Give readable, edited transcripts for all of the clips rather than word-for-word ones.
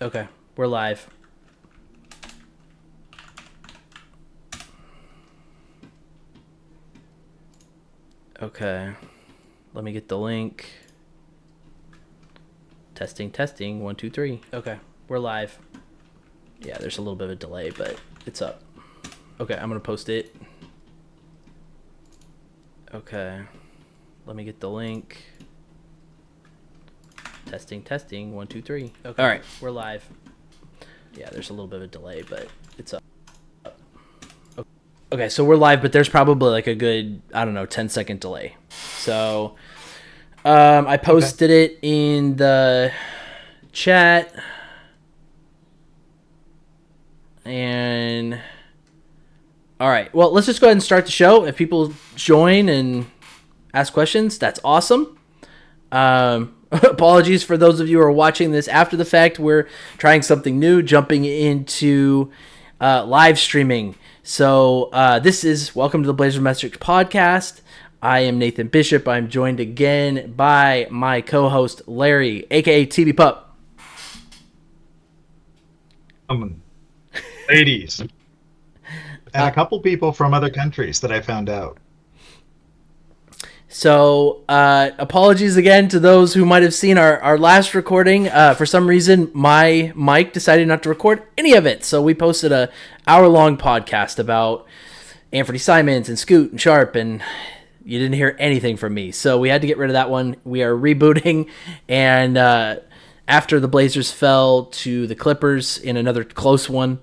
Okay, we're live. Okay, let me get the link. Testing. 1, 2, 3. Okay, we're live. Yeah, there's a little bit of a delay, but it's up. Okay, I'm gonna post it. Okay, let me get the link. Testing. 1, 2, 3. Okay, all right, we're live. Yeah, there's a little bit of a delay, but it's up. Okay, so we're live, but there's probably like a good, 10-second delay. So I posted it in the chat. And all right, well, let's just go ahead and start the show. If people join and ask questions, that's awesome. Apologies for those of you who are watching this after the fact. We're trying something new, jumping into live streaming. So this is Welcome to the Blazers Metrics podcast. I am Nathan Bishop. I'm joined again by my co-host Larry, aka TB Pup. Ladies. And a couple people from other countries that I found out. So apologies again to those who might have seen our last recording. For some reason, my mic decided not to record any of it. So we posted a hour-long podcast about Anthony Simons and Scoot and Sharp, and you didn't hear anything from me. So we had to get rid of that one. We are rebooting, and after the Blazers fell to the Clippers in another close one,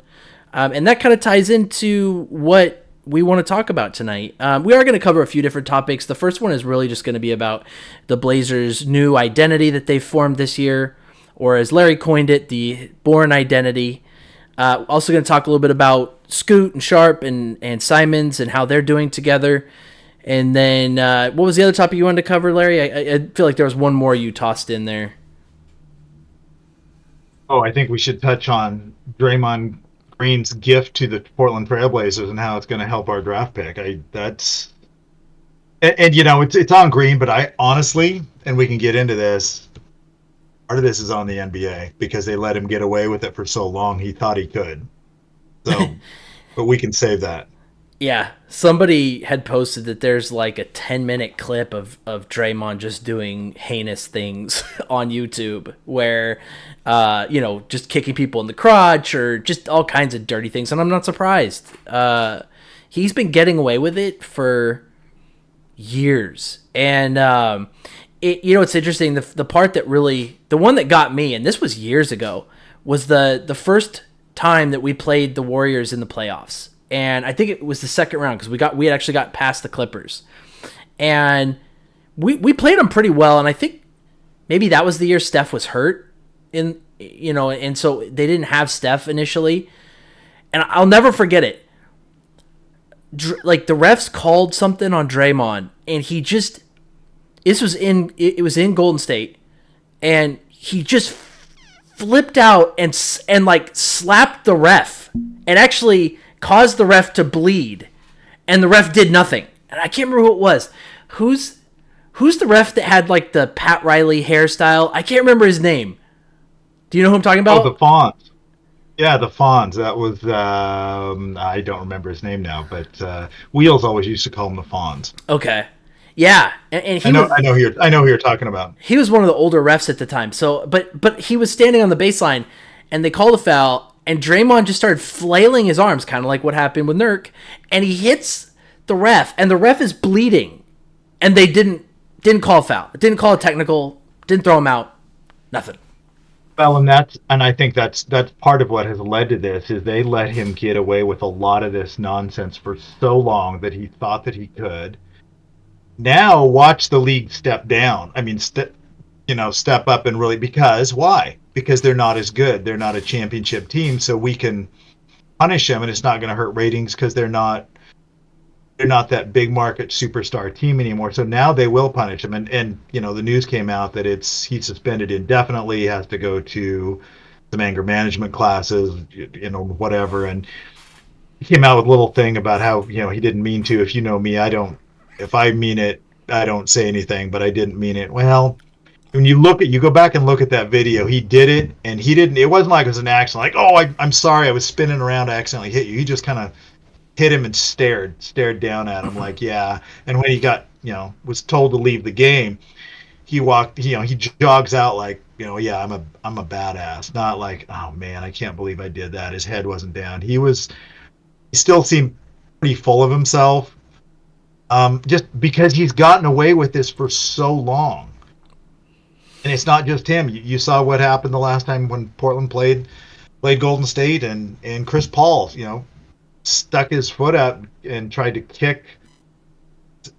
and that kind of ties into what we want to talk about tonight. We are going to cover a few different topics. The first one is really just going to be about the Blazers' new identity that they've formed this year, or as Larry coined it, the Born Identity. Also going to talk a little bit about Scoot and Sharp and Simons and how they're doing together. And then what was the other topic you wanted to cover, Larry? I feel like there was one more you tossed in there. Oh, I think we should touch on Draymond Green's gift to the Portland Trailblazers and how it's going to help our draft pick. It's on Green, but I honestly, and we can get into this, part of this is on the NBA because they let him get away with it for so long. He thought he could. So, but we can save that. Yeah, somebody had posted that there's like a 10-minute clip of Draymond just doing heinous things on YouTube where, just kicking people in the crotch or just all kinds of dirty things. And I'm not surprised. He's been getting away with it for years. And, it's interesting. The part that really, the one that got me, and this was years ago, was the first time that we played the Warriors in the playoffs. And I think it was the second round because we had actually got past the Clippers, and we played them pretty well. And I think maybe that was the year Steph was hurt, and so they didn't have Steph initially. And I'll never forget it. Like the refs called something on Draymond, and it was in Golden State, and he just flipped out and like slapped the ref, and actually caused the ref to bleed, and the ref did nothing. And I can't remember who it was. Who's the ref that had like the Pat Riley hairstyle? I can't remember his name. Do you know who I'm talking about? Oh, the Fonz. Yeah, the Fonz. That was I don't remember his name now, but Wheels always used to call him the Fonz. Okay. Yeah, and I know who you're talking about. He was one of the older refs at the time. So, but he was standing on the baseline, and they called a foul. And Draymond just started flailing his arms, kind of like what happened with Nurk, and he hits the ref, and the ref is bleeding, and they didn't call a foul, didn't call a technical, didn't throw him out, nothing. Well, and I think that's part of what has led to this is they let him get away with a lot of this nonsense for so long that he thought that he could. Now watch the league step down. I mean, step up and really, because why? Because they're not as good. They're not a championship team, so we can punish them, and it's not going to hurt ratings because they're not that big market superstar team anymore. So now they will punish him, and the news came out that he's suspended indefinitely, has to go to some anger management classes, whatever. And he came out with a little thing about how he didn't mean to. If you know me, if I mean it, I don't say anything, but I didn't mean it. Well, when you go back and look at that video, he did it, and he didn't. It wasn't like it was an accident. Like, oh, I'm sorry, I was spinning around, I accidentally hit you. He just kind of hit him and stared down at him, like, yeah. And when he got, was told to leave the game, he walked. He jogs out like, yeah, I'm a badass. Not like, oh man, I can't believe I did that. His head wasn't down. He still seemed pretty full of himself. Just because he's gotten away with this for so long. And it's not just him. You saw what happened the last time when Portland played Golden State, and Chris Paul, stuck his foot out and tried to kick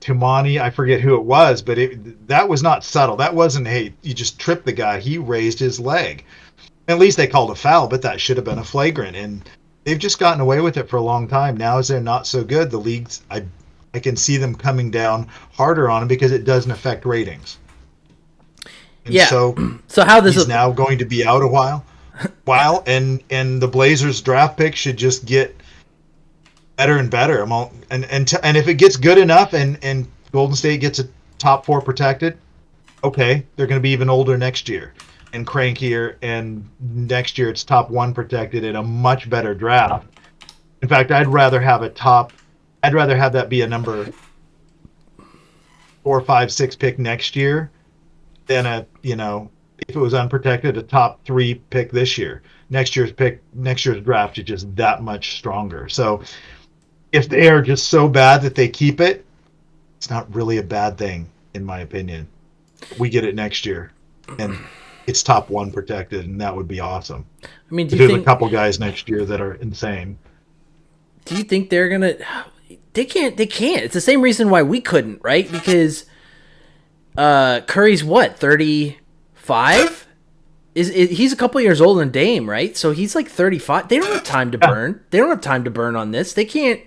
Tumani. I forget who it was, but that was not subtle. That wasn't, hey, you just tripped the guy. He raised his leg. At least they called a foul, but that should have been a flagrant. And they've just gotten away with it for a long time. Now, as they're not so good, the leagues, I can see them coming down harder on him because it doesn't affect ratings. And yeah. So how this he's now going to be out a while, and the Blazers draft pick should just get better and better. And if it gets good enough, and Golden State gets a top 4 protected, okay, they're going to be even older next year and crankier, and next year it's top 1 protected in a much better draft. In fact, I'd rather have that be a number 4, 5, 6 pick next year than if it was unprotected, a top 3 pick this year. Next year's draft is just that much stronger. So if they are just so bad that they keep it, it's not really a bad thing, in my opinion. We get it next year, and it's top 1 protected, and that would be awesome. I mean, there's a couple guys next year that are insane. Do you think they're gonna? They can't. It's the same reason why we couldn't, right? Because Curry's what, 35? He's a couple years older than Dame, right? So he's like 35. They don't have time to burn. They don't have time to burn on this. They can't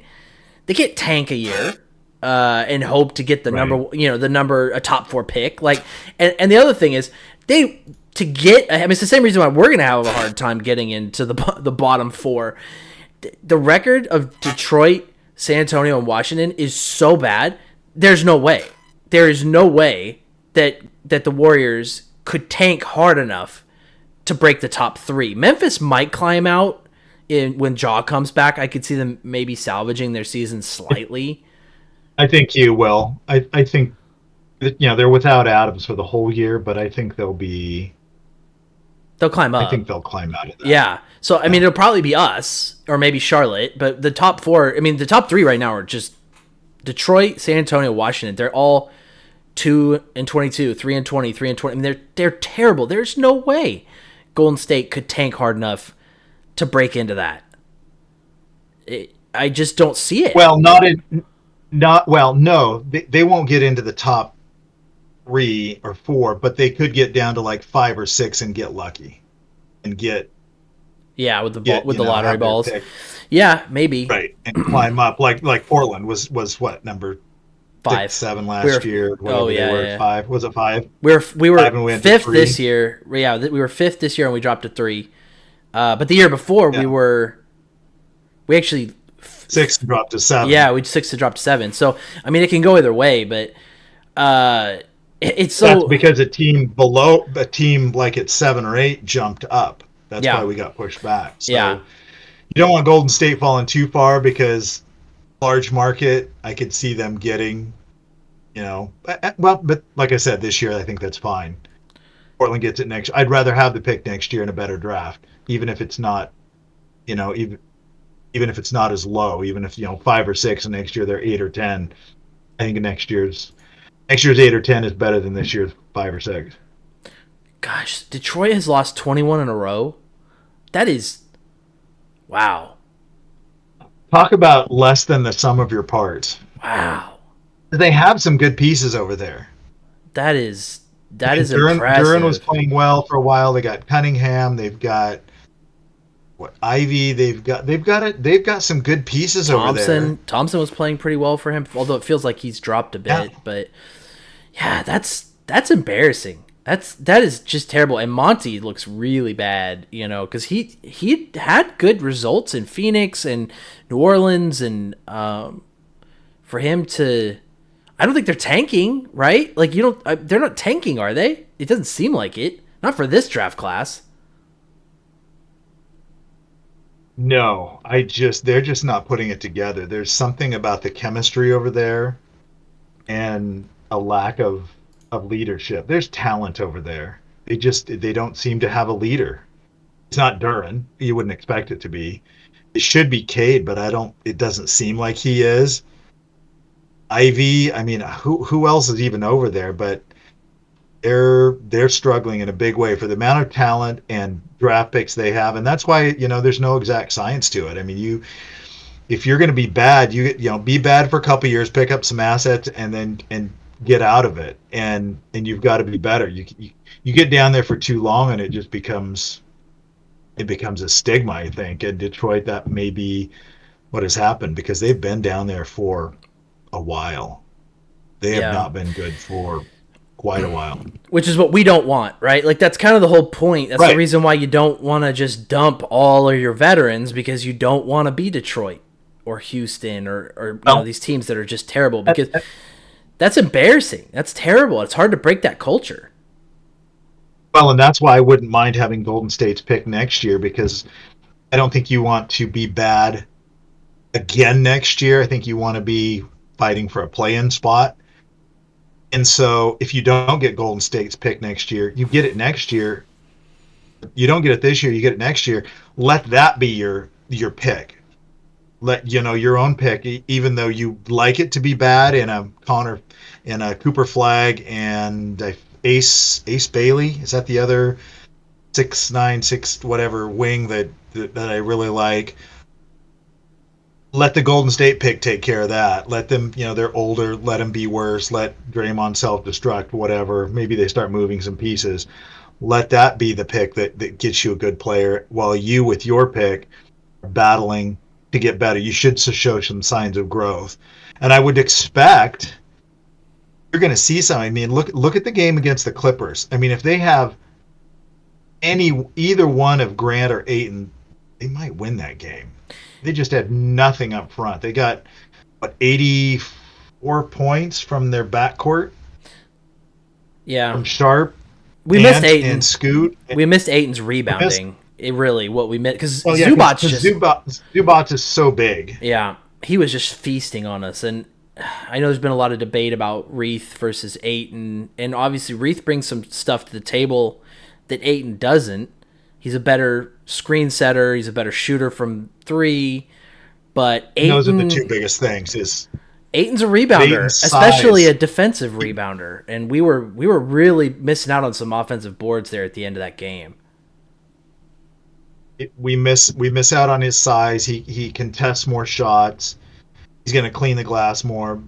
tank a year and hope to get the number a top 4 pick. Like, and the other thing is it's the same reason why we're gonna have a hard time getting into the bottom 4. The record of Detroit, San Antonio, and Washington is so bad. There is no way that the Warriors could tank hard enough to break the top 3. Memphis might climb out when Ja comes back. I could see them maybe salvaging their season slightly. I think you will. I think they're without Adams for the whole year, but I think they'll climb up. I think they'll climb out of that. Yeah. So I mean, it'll probably be us or maybe Charlotte, but the top 4. I mean, the top 3 right now are just Detroit, San Antonio, Washington. They're all 2-22, 3-20, 3-20. I mean, they're terrible. There's no way Golden State could tank hard enough to break into that. I just don't see it. Well, no, they won't get into the top 3 or 4, but they could get down to like 5 or 6 and get lucky, and get with the lottery balls. Yeah, maybe. Right, and climb up like Portland was what, number 5, 7 last year. Whatever they were. 5, was it 5? We were 5th this year. Yeah, we were 5th this year and we dropped to 3. But the year before we actually 6 to drop to 7. Yeah, we 6 to drop to 7. So I mean, it can go either way, but it's so that's because a team like at 7 or 8 jumped up. That's why we got pushed back. So you don't want Golden State falling too far, because large market, I could see them getting, but like I said, this year I think that's fine. Portland gets it next. I'd rather have the pick next year in a better draft, even if it's not, even if it's not as low, even if 5 or 6 and next year they're 8 or 10. I think next year's 8 or 10 is better than this year's 5 or 6. Gosh, Detroit has lost 21 in a row. That is, wow. Talk about less than the sum of your parts. Wow. They have some good pieces over there. That is impressive. Duren was playing well for a while. They got Cunningham. They've got Ivy. They've got some good pieces over there. Thompson was playing pretty well for him, although it feels like he's dropped a bit. Yeah. But yeah, that's embarrassing. That is just terrible. And Monty looks really bad, because he had good results in Phoenix and New Orleans, and for him to, I don't think they're tanking, right? Like they're not tanking, are they? It doesn't seem like it. Not for this draft class. No, they're just not putting it together. There's something about the chemistry over there and a lack of leadership. There's talent over there. They don't seem to have a leader. It's not Duran. You wouldn't expect it to be. It should be Cade, but it doesn't seem like he is. Ivy, I mean, who else is even over there? But they're struggling in a big way for the amount of talent and draft picks they have, and that's why there's no exact science to it. I mean, if you're going to be bad, be bad for a couple years, pick up some assets, and get out of it, and you've got to be better. You get down there for too long, and it becomes a stigma, I think. In Detroit, that may be what has happened because they've been down there for a while. They have not been good for quite a while. Which is what we don't want, right? Like, that's kind of the whole point. That's the reason why you don't want to just dump all of your veterans, because you don't want to be Detroit or Houston or these teams that are just terrible, because that's embarrassing. That's terrible. It's hard to break that culture. Well, and that's why I wouldn't mind having Golden State's pick next year, because I don't think you want to be bad again next year. I think you want to be fighting for a play-in spot. And so if you don't get Golden State's pick next year, you get it next year. You don't get it this year, you get it next year. Let that be your pick. Let your own pick, even though you like it to be bad in a Cooper Flag and Ace Bailey. Is that the other 6'9", whatever wing that I really like? Let the Golden State pick take care of that. Let them, they're older. Let them be worse. Let Draymond self-destruct, whatever. Maybe they start moving some pieces. Let that be the pick that gets you a good player, while you, with your pick, are battling to get better. You should show some signs of growth. And I would expect you're going to see something. I mean, look at the game against the Clippers. I mean, if they have either one of Grant or Ayton, they might win that game. They just had nothing up front. They got 84 points from their backcourt. Yeah, from Sharp. We missed Ayton and Scoot. We missed Ayton's rebounding. What we missed, because Zubac is so big. Yeah, he was just feasting on us, and I know there's been a lot of debate about Reith versus Ayton, and obviously Reith brings some stuff to the table that Ayton doesn't. He's a better screen setter. He's a better shooter from three. But Ayton, those are the two biggest things. Ayton's a rebounder, especially a defensive rebounder. And we were really missing out on some offensive boards there at the end of that game. We miss out on his size. He contests more shots. He's going to clean the glass more.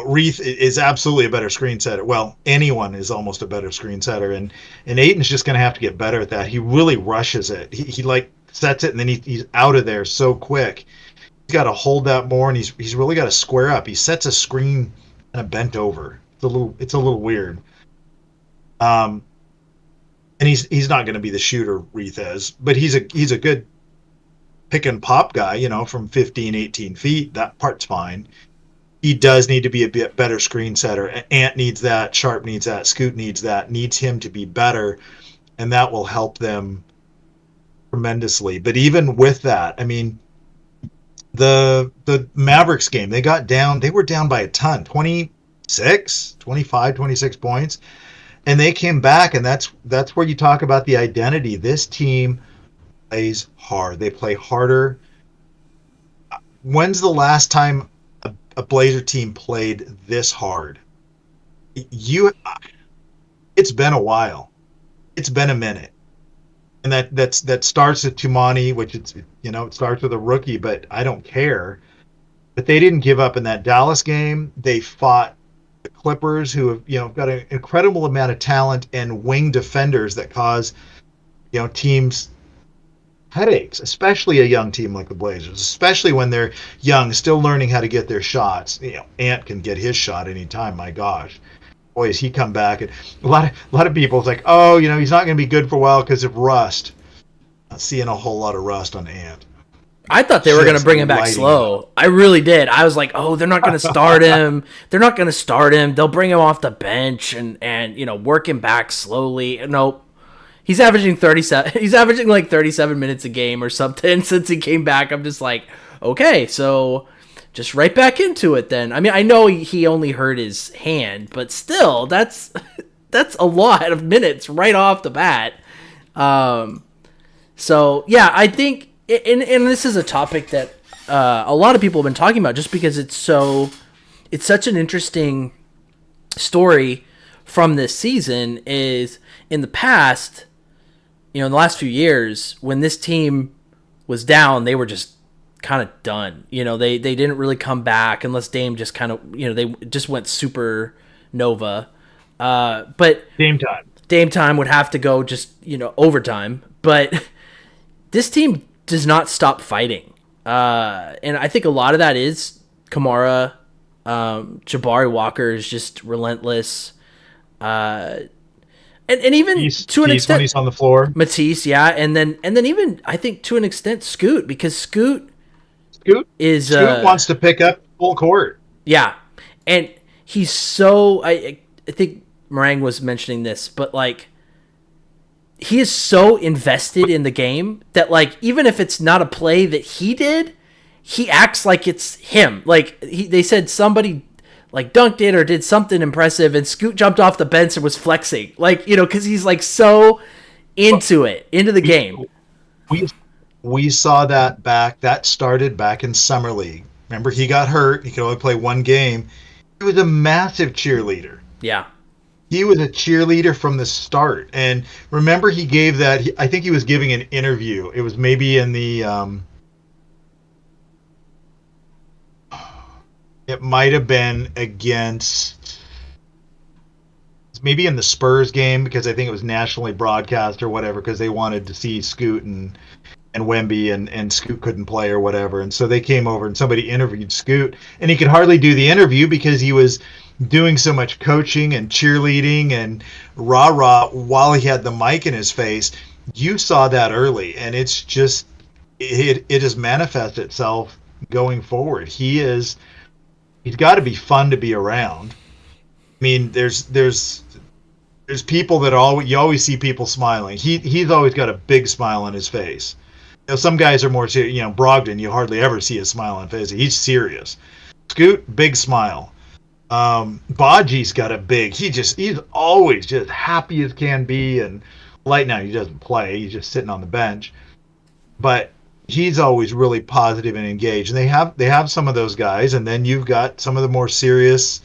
Reith is absolutely a better screen setter. Well, anyone is almost a better screen setter, and Ayton's just going to have to get better at that. He really rushes it. He like sets it, and then he's out of there so quick. He's got to hold that more, and he's really got to square up. He sets a screen kind of bent over. It's a little weird. And he's not going to be the shooter Reith is, but he's a good pick and pop guy. From 15, 18 feet. That part's fine. He does need to be a bit better screen setter. Ant needs that. Sharp needs that. Scoot needs that. Needs him to be better, and that will help them tremendously. But even with that, I mean, the Mavericks game, they were down by a ton, 26 points, and they came back, and that's where you talk about the identity. This team plays hard. They play harder. When's the last time a Blazer team played this hard? It's been a while. It's been a minute. And that starts at Tumani, which it starts with a rookie, but I don't care. But they didn't give up in that Dallas game. They fought the Clippers, who have got an incredible amount of talent and wing defenders that cause teams headaches, especially a young team like the Blazers, especially when they're young, still learning how to get their shots. Ant can get his shot anytime. My gosh, boy, has he come back! And a lot of people it's like, oh, he's not going to be good for a while because of rust. Not seeing a whole lot of rust on Ant. I thought they were going to just bring him back lighting slow. I really did. I was like, oh, they're not going to start him. They're not going to start him. They'll bring him off the bench and work him back slowly. Nope. He's averaging 37. He's averaging like 37 minutes a game or something since he came back. I'm just like, okay, so just right back into it then. I mean, I know he only hurt his hand, but still, that's a lot of minutes right off the bat. So yeah, I think, and this is a topic that a lot of people have been talking about, just because it's such an interesting story from this season. Is in the past, in the last few years, when this team was down, they were just kind of done. They didn't really come back unless Dame just kind of, they just went supernova. But Dame time would have to go just, overtime. But this team does not stop fighting. And I think a lot of that is Kamara. Jabari Walker is just relentless. And even to an extent, when he's on the floor, Matisse, yeah. And then even, I think to an extent, Scoot, because Scoot wants to pick up full court. Yeah. And he's so, I think Meringue was mentioning this, but like, he is so invested in the game that, like, even if it's not a play that he did, he acts like it's him. Like, they said somebody like dunked it or did something impressive, and Scoot jumped off the bench and was flexing, like, because he's like so into the game. We saw that started back in summer league. Remember, he got hurt. He could only play one game. He was a massive cheerleader. Yeah. He was a cheerleader from the start. And remember, he gave I think he was giving an interview. It was maybe in the, it might have been against, maybe in the Spurs game, because I think it was nationally broadcast or whatever, because they wanted to see Scoot and Wemby, and Scoot couldn't play or whatever. And so they came over and somebody interviewed Scoot, and he could hardly do the interview because he was doing so much coaching and cheerleading and rah-rah while he had the mic in his face. You saw that early, and it's just, it has manifested itself going forward. He's got to be fun to be around. I mean, there's people that you always see people smiling. He's always got a big smile on his face. Some guys are more serious. Brogdon, you hardly ever see a smile on his face. He's serious. Scoot, big smile. Baji's got a big. He's always just happy as can be. And right now he doesn't play. He's just sitting on the bench. But he's always really positive and engaged. And they have some of those guys, and then you've got some of the more serious,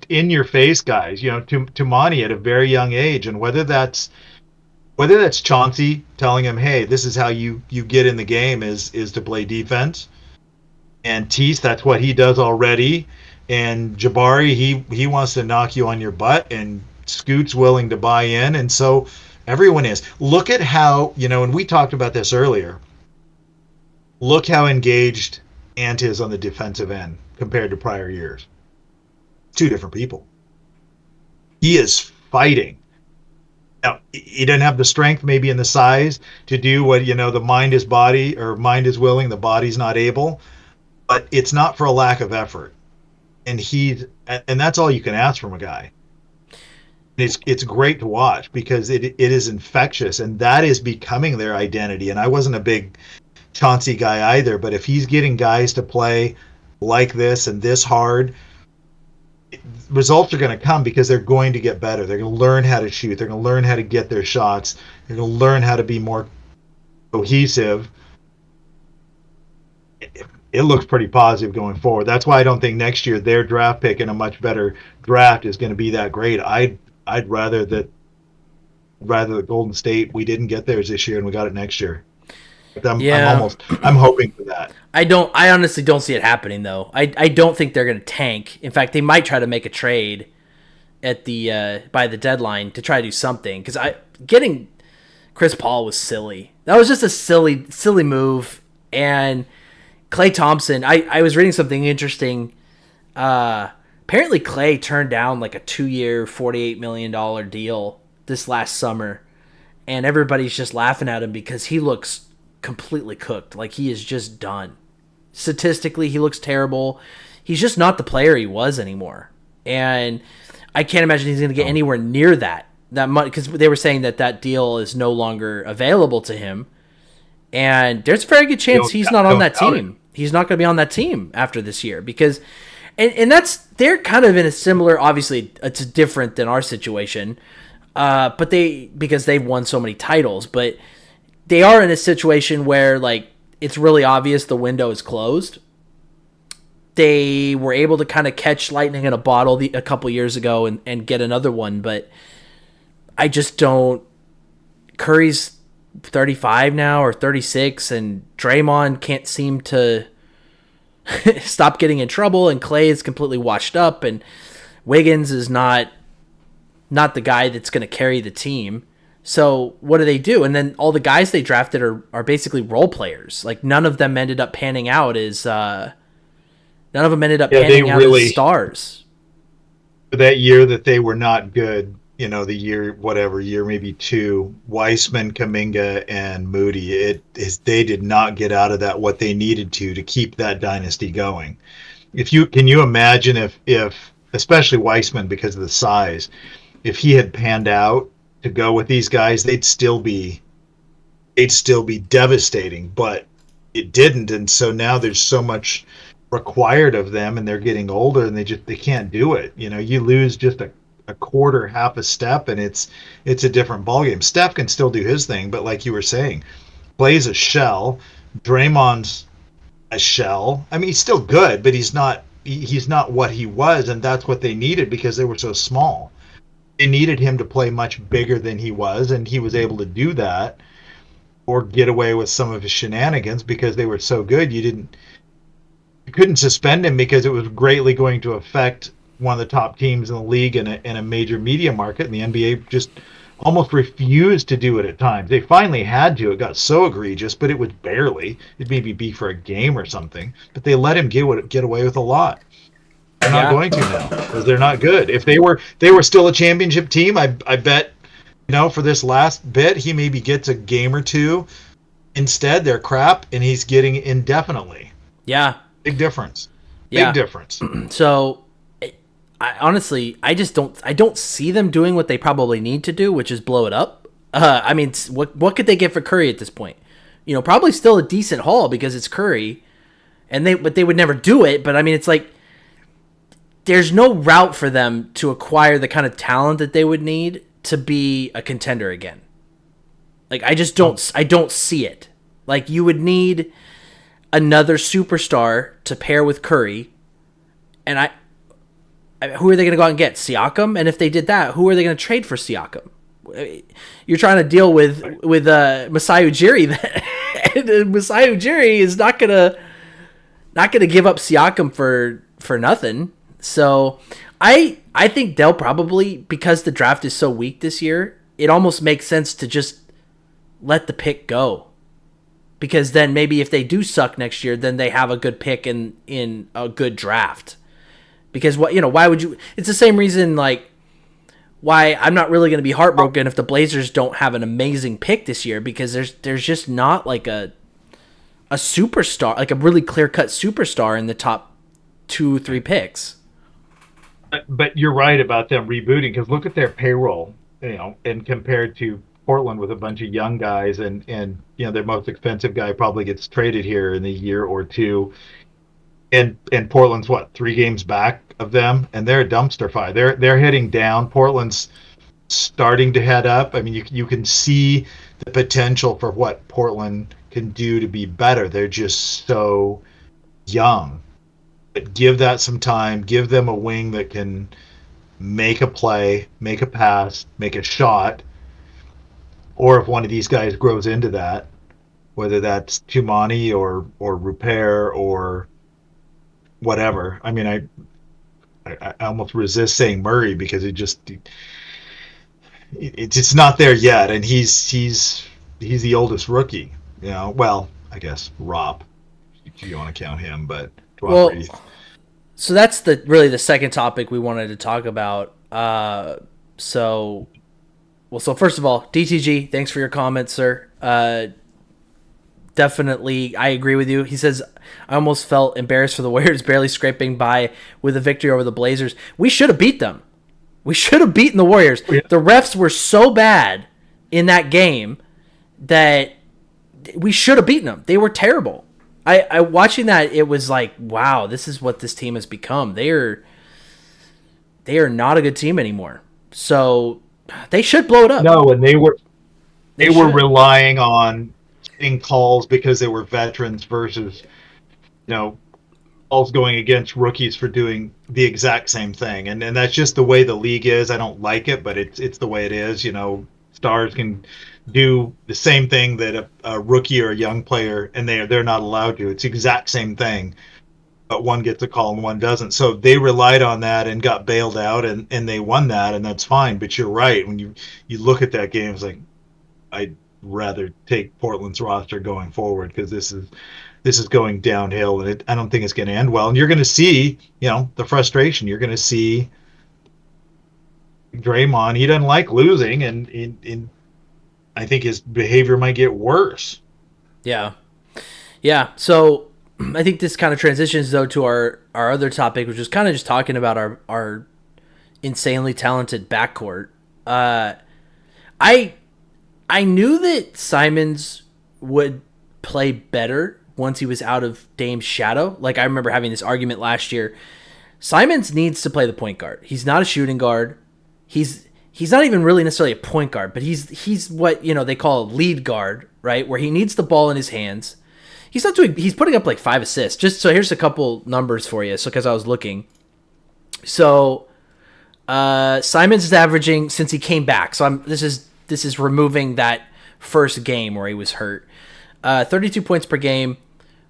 in your face guys, Tumani at a very young age, and whether that's Chauncey telling him, hey, this is how you get in the game is to play defense, and Tease, that's what he does already, and Jabari, he wants to knock you on your butt, and Scoot's willing to buy in, and so everyone is. Look at how, and we talked about this earlier, look how engaged Ant is on the defensive end compared to prior years. Two different people. He is fighting. Now, he doesn't have the strength, maybe, and the size to do what, the mind is body, or mind is willing, the body's not able. But it's not for a lack of effort. And that's all you can ask from a guy. It's great to watch because it is infectious, and that is becoming their identity. And I wasn't a big Chauncey guy either, but if he's getting guys to play like this and this hard, results are going to come because they're going to get better. They're going to learn how to shoot. They're going to learn how to get their shots. They're going to learn how to be more cohesive. It looks pretty positive going forward. That's why I don't think next year their draft pick in a much better draft is going to be that great. I'd rather that Golden State, we didn't get theirs this year and we got it next year. I'm hoping for that. I honestly don't see it happening though. I don't think they're going to tank. In fact, they might try to make a trade at the by the deadline to try to do something, because getting Chris Paul was silly. That was just a silly move. And Klay Thompson, I was reading something interesting. Apparently Klay turned down like a 2-year, $48 million deal this last summer. and everybody's just laughing at him because he looks completely cooked. Like, he is just done. Statistically, he looks terrible. He's just not the player he was anymore. And I can't imagine he's going to get anywhere near that much, because they were saying that deal is no longer available to him. And there's a very good chance he's not on that team. He's not going to be on that team after this year because, and they're kind of in a similar, obviously it's different than our situation, but because they've won so many titles, but they are in a situation where, like, it's really obvious the window is closed. They were able to kind of catch lightning in a bottle a couple years ago and get another one, but I just don't. Curry's 35 now or 36, and Draymond can't seem to stop getting in trouble, and Klay is completely washed up, and Wiggins is not the guy that's going to carry the team. So what do? And then all the guys they drafted are basically role players. Like, none of them ended up panning out as as stars. That year that they were not good, the year maybe two, Weissman, Kuminga, and Moody, they did not get out of that what they needed to keep that dynasty going. Can you imagine if especially Weissman, because of the size, if he had panned out to go with these guys, they'd still be devastating, but it didn't. And so now there's so much required of them, and they're getting older, and they can't do it. You lose just a quarter, half a step, and it's a different ballgame. Steph can still do his thing, but like you were saying, Clay's a shell. Draymond's a shell. I mean, he's still good, but he's not what he was, and that's what they needed because they were so small. They needed him to play much bigger than he was, and he was able to do that or get away with some of his shenanigans because they were so good. You couldn't suspend him because it was greatly going to affect one of the top teams in the league in a major media market, and the NBA just almost refused to do it at times. They finally had to. It got so egregious, but it was barely. It'd maybe be for a game or something, but they let him get away with a lot. They're not going to now because they're not good. If they were still a championship team, I bet, for this last bit, he maybe gets a game or two. Instead, they're crap, and he's getting indefinitely. Yeah. Big difference. Big difference. So, I honestly don't see them doing what they probably need to do, which is blow it up. I mean, what could they get for Curry at this point? Probably still a decent haul because it's Curry, but they would never do it. But I mean, it's like, there's no route for them to acquire the kind of talent that they would need to be a contender again. Like, I don't see it. Like, you would need another superstar to pair with Curry, and who are they going to go out and get? Siakam? And if they did that, who are they going to trade for Siakam? You're trying to deal with Masai Ujiri, and Masai Ujiri is not gonna give up Siakam for nothing. So I think they'll probably, because the draft is so weak this year, it almost makes sense to just let the pick go. Because then maybe if they do suck next year, then they have a good pick in a good draft. Because why would you? It's the same reason, like, why I'm not really going to be heartbroken if the Blazers don't have an amazing pick this year, because there's just not like a superstar, like a really clear-cut superstar in the top 2-3 picks. But you're right about them rebooting, because look at their payroll, and compared to Portland with a bunch of young guys, and their most expensive guy probably gets traded here in a year or two, and Portland's 3 games back of them, and they're a dumpster fire. They're heading down. Portland's starting to head up. I mean, you can see the potential for what Portland can do to be better. They're just so young. But give that some time. Give them a wing that can make a play, make a pass, make a shot. Or if one of these guys grows into that, whether that's Tumani or Rupert or whatever. I mean, I almost resist saying Murray because it's not there yet, and he's the oldest rookie. Well, I guess Rob, if you want to count him, but so that's really the second topic we wanted to talk about. So Well, so first of all, DTG, thanks for your comments, sir. Definitely, I agree with you. He says, I almost felt embarrassed for the Warriors barely scraping by with a victory over the Blazers. We should have beat them. We should have beaten the Warriors. Yeah. The refs were so bad in that game that we should have beaten them. They were terrible. I watching that, it was like, wow, this is what this team has become. They are not a good team anymore. So they should blow it up. No, and they were should. relying on getting calls because they were veterans versus, calls going against rookies for doing the exact same thing. And that's just the way the league is. I don't like it, but it's the way it is. Stars can do the same thing that a rookie or a young player, and they're not allowed to. It's the exact same thing, but one gets a call and one doesn't. So they relied on that and got bailed out, and they won that, and that's fine. But you're right. When you look at that game, it's like, I'd rather take Portland's roster going forward, because this is going downhill, and I don't think it's going to end well. And you're going to see, the frustration. You're going to see Draymond. He doesn't like losing, and I think his behavior might get worse. Yeah. So I think this kind of transitions though to our other topic, which is kind of just talking about our insanely talented backcourt. I knew that Simons would play better once he was out of Dame's shadow. Like, I remember having this argument last year. Simons needs to play the point guard. He's not a shooting guard. He's not even really necessarily a point guard, but he's what, they call a lead guard, right? Where he needs the ball in his hands. He's putting up like 5 assists. Just so here's a couple numbers for you. So, cause I was looking. So, Simons is averaging, since he came back. So this is removing that first game where he was hurt. 32 points per game,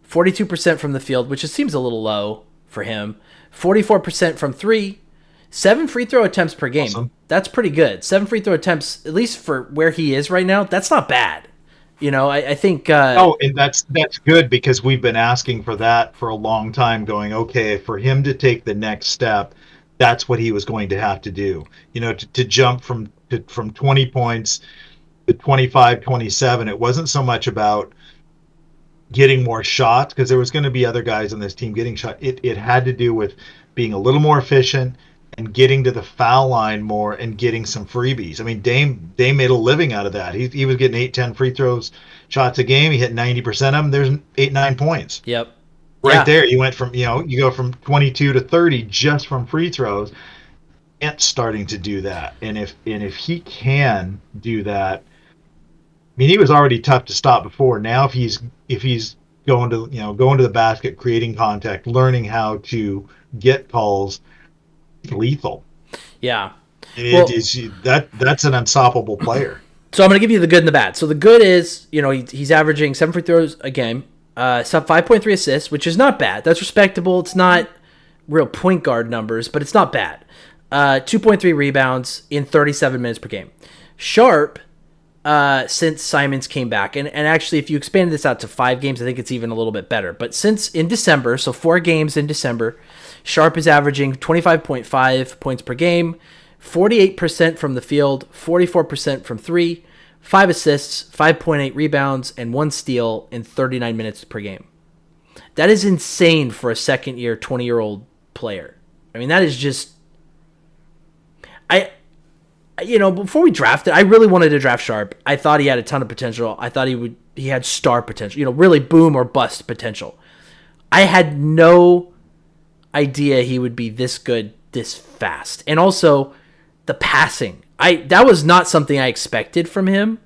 42% from the field, which just seems a little low for him. 44% from 3, 7 free throw attempts per game. Awesome. That's pretty good. 7 free throw attempts, at least for where he is right now, that's not bad. I think... and that's good, because we've been asking for that for a long time, going, okay, for him to take the next step, that's what he was going to have to do. To jump from 20 points to 25, 27, it wasn't so much about getting more shots, because there was going to be other guys on this team getting shot. It had to do with being a little more efficient and getting to the foul line more and getting some freebies. I mean, Dame made a living out of that. He was getting 8-10 free throws shots a game. He hit 90% of them. There's 8-9 points. Yep. Right there. You went from, you go from 22 to 30 just from free throws. Ant's starting to do that. And if he can do that, I mean, he was already tough to stop before. Now if he's going to the basket, creating contact, learning how to get calls, lethal. Yeah. That's an unstoppable player. So I'm going to give you the good and the bad. So the good is, he's averaging 7 free throws a game, 5.3 assists, which is not bad. That's respectable. It's not real point guard numbers, but it's not bad. 2.3 rebounds in 37 minutes per game. Sharp, since Simons came back, and actually if you expand this out to 5 games, I think it's even a little bit better. But since in December, so 4 games in December, Sharp is averaging 25.5 points per game, 48% from the field, 44% from 3, 5 assists, 5.8 rebounds, and 1 steal in 39 minutes per game. That is insane for a second-year, 20-year-old player. I mean, that is just... before we drafted, I really wanted to draft Sharp. I thought he had a ton of potential. I thought he had star potential, really boom or bust potential. I had no idea he would be this good this fast. And also the passing. That was not something I expected from him.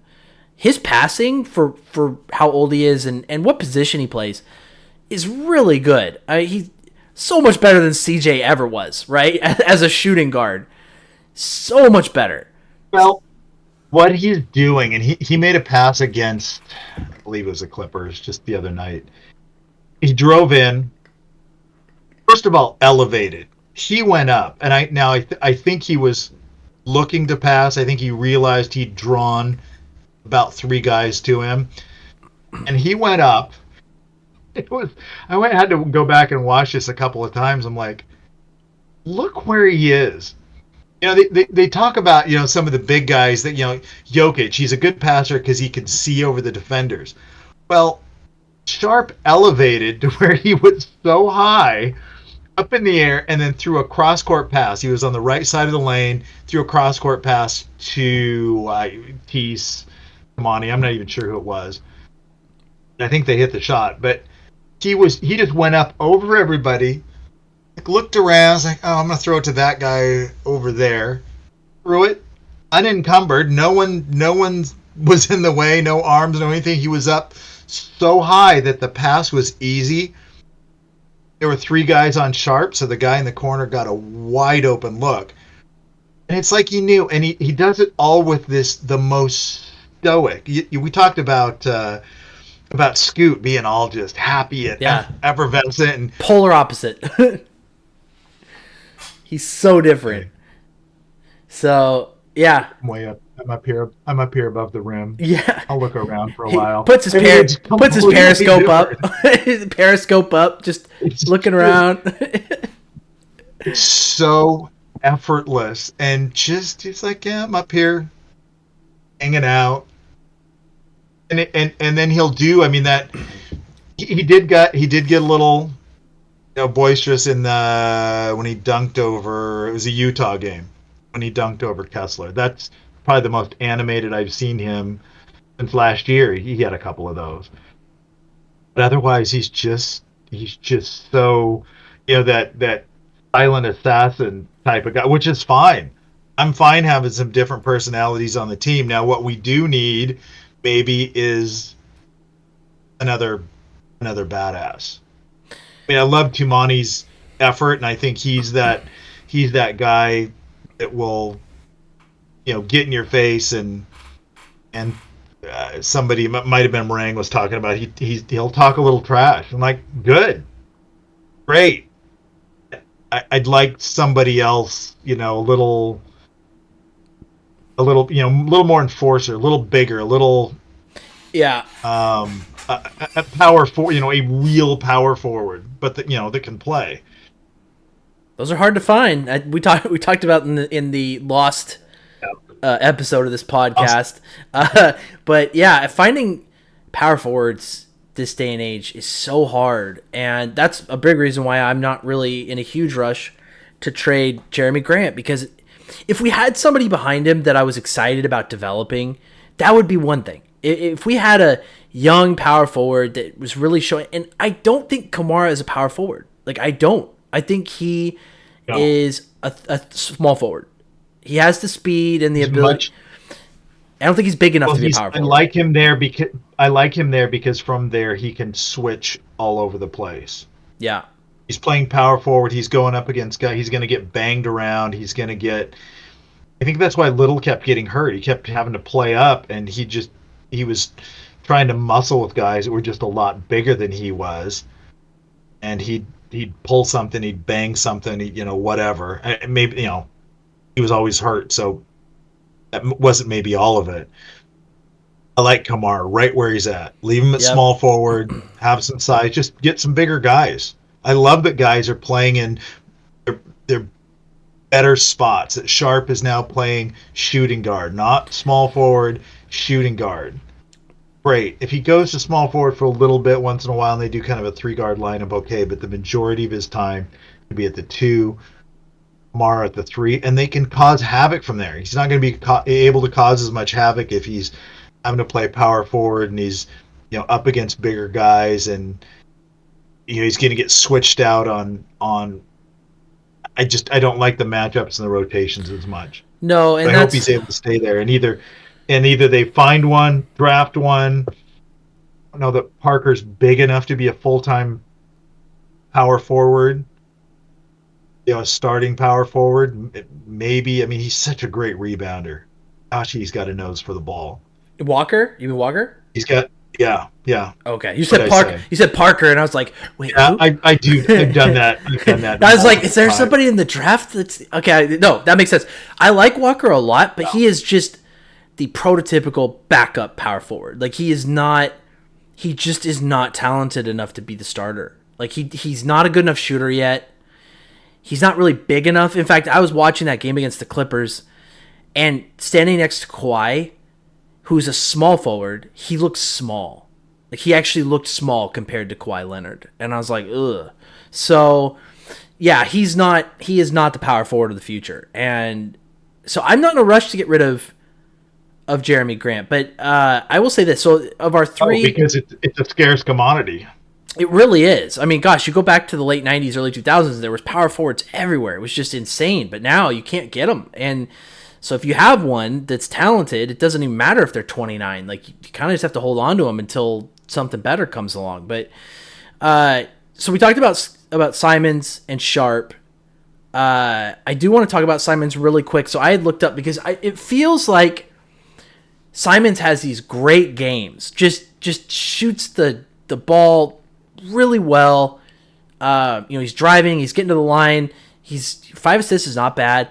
His passing for how old he is and what position he plays is really good. He's so much better than CJ ever was, right? As a shooting guard. So much better. Well, what he's doing, and he made a pass against, I believe it was the Clippers just the other night. He drove in, first of all, elevated. He went up, and I think he was looking to pass. I think he realized he'd drawn about 3 guys to him, and he went up. I had to go back and watch this a couple of times. I'm like, look where he is. they talk about, some of the big guys that, Jokic, he's a good passer because he can see over the defenders. Well, Sharp elevated to where he was so high up in the air and then threw a cross court pass. He was on the right side of the lane, threw a cross court pass to Tease Monty. I'm not even sure who it was. I think they hit the shot, but he just went up over everybody, looked around, was like, oh, I'm gonna throw it to that guy over there. Threw it, unencumbered. No one was in the way, no arms, no anything. He was up so high that the pass was easy. There were 3 guys on Sharp, so the guy in the corner got a wide open look. And it's like he knew, and he does it all with the most stoic. We talked about Scoot being all just happy and effervescent. And polar opposite. He's so different. So, yeah. I'm way up. I'm up here above the rim. Yeah. I'll look around for a while. Puts his periscope up. Periscope up, just looking around. It's so effortless and just it's like, yeah, I'm up here hanging out. And then he'll do, I mean, that he did get a little boisterous in when he dunked over, it was a Utah game when he dunked over Kessler. That's probably the most animated I've seen him since last year. He had a couple of those, but otherwise he's just so that silent assassin type of guy, which is fine. I'm fine having some different personalities on the team. Now, what we do need maybe is another badass. I mean, I love Tumani's effort, and I think he's that guy that will get in your face and somebody might have been Meringue was talking about he'll talk a little trash. I'm like, good, great. I'd like somebody else, a little more enforcer, a little bigger, a little a power forward, a real power forward, but that can play. Those are hard to find. We talked about in the Lost episode of this podcast. But yeah, finding power forwards this day and age is so hard, and that's a big reason why I'm not really in a huge rush to trade Jeremy Grant, because if we had somebody behind him that I was excited about developing, that would be one thing. If we had a young power forward that was really showing, and I don't think Kamara is a power forward. Like, I don't. I think he is a small forward. He has the speed and the ability. I don't think he's big enough to be a power forward. I like him there because from there he can switch all over the place. Yeah. He's playing power forward. He's going up against guys. He's going to get banged around. He's going to get. I think that's why Little kept getting hurt. He kept having to play up, and he was trying to muscle with guys that were just a lot bigger than he was, and he'd pull something, he'd bang something, whatever. Maybe he was always hurt, so that wasn't maybe all of it. I like Kamara right where he's at. Leave him at small forward, have some size, just get some bigger guys. I love that guys are playing in their better spots. That Sharp is now playing shooting guard, not small forward, shooting guard. Great. If he goes to small forward for a little bit once in a while and they do kind of a 3-guard lineup, okay, but the majority of his time could be at the 2, Kamara at the 3, and they can cause havoc from there. He's not going to be able to cause as much havoc if he's having to play power forward and he's up against bigger guys, and he's going to get switched out on. I don't like the matchups and the rotations as much. No, and I hope he's able to stay there, and either they find one, draft one. I don't know that Parker's big enough to be a full-time power forward. A starting power forward, maybe. I mean, he's such a great rebounder. Gosh, he's got a nose for the ball. Walker? You mean Walker? He's got, yeah. Okay, you said Parker. You said Parker, and I was like, wait. Yeah, I do. I've done that. I was like, is there somebody in the draft that's okay? No, that makes sense. I like Walker a lot, but he is just the prototypical backup power forward. Like, he just is not talented enough to be the starter. Like, he's not a good enough shooter yet. He's not really big enough. In fact, I was watching that game against the Clippers, and standing next to Kawhi, who's a small forward, he looks small. Like, he actually looked small compared to Kawhi Leonard. And I was like, ugh. So, yeah, he is not the power forward of the future. And so I'm not in a rush to get rid of Jeremy Grant. But I will say this. So, of our three... because it's a scarce commodity. It really is. I mean, gosh, you go back to the late 90s, early 2000s, there was power forwards everywhere. It was just insane. But now you can't get them. And so if you have one that's talented, it doesn't even matter if they're 29. Like, you kind of just have to hold on to them until something better comes along. But so we talked about Simons and Sharp. I do want to talk about Simons really quick. So I had looked up because it feels like Simons has these great games. Just shoots the ball really well. He's driving, he's getting to the line. He's 5 assists is not bad.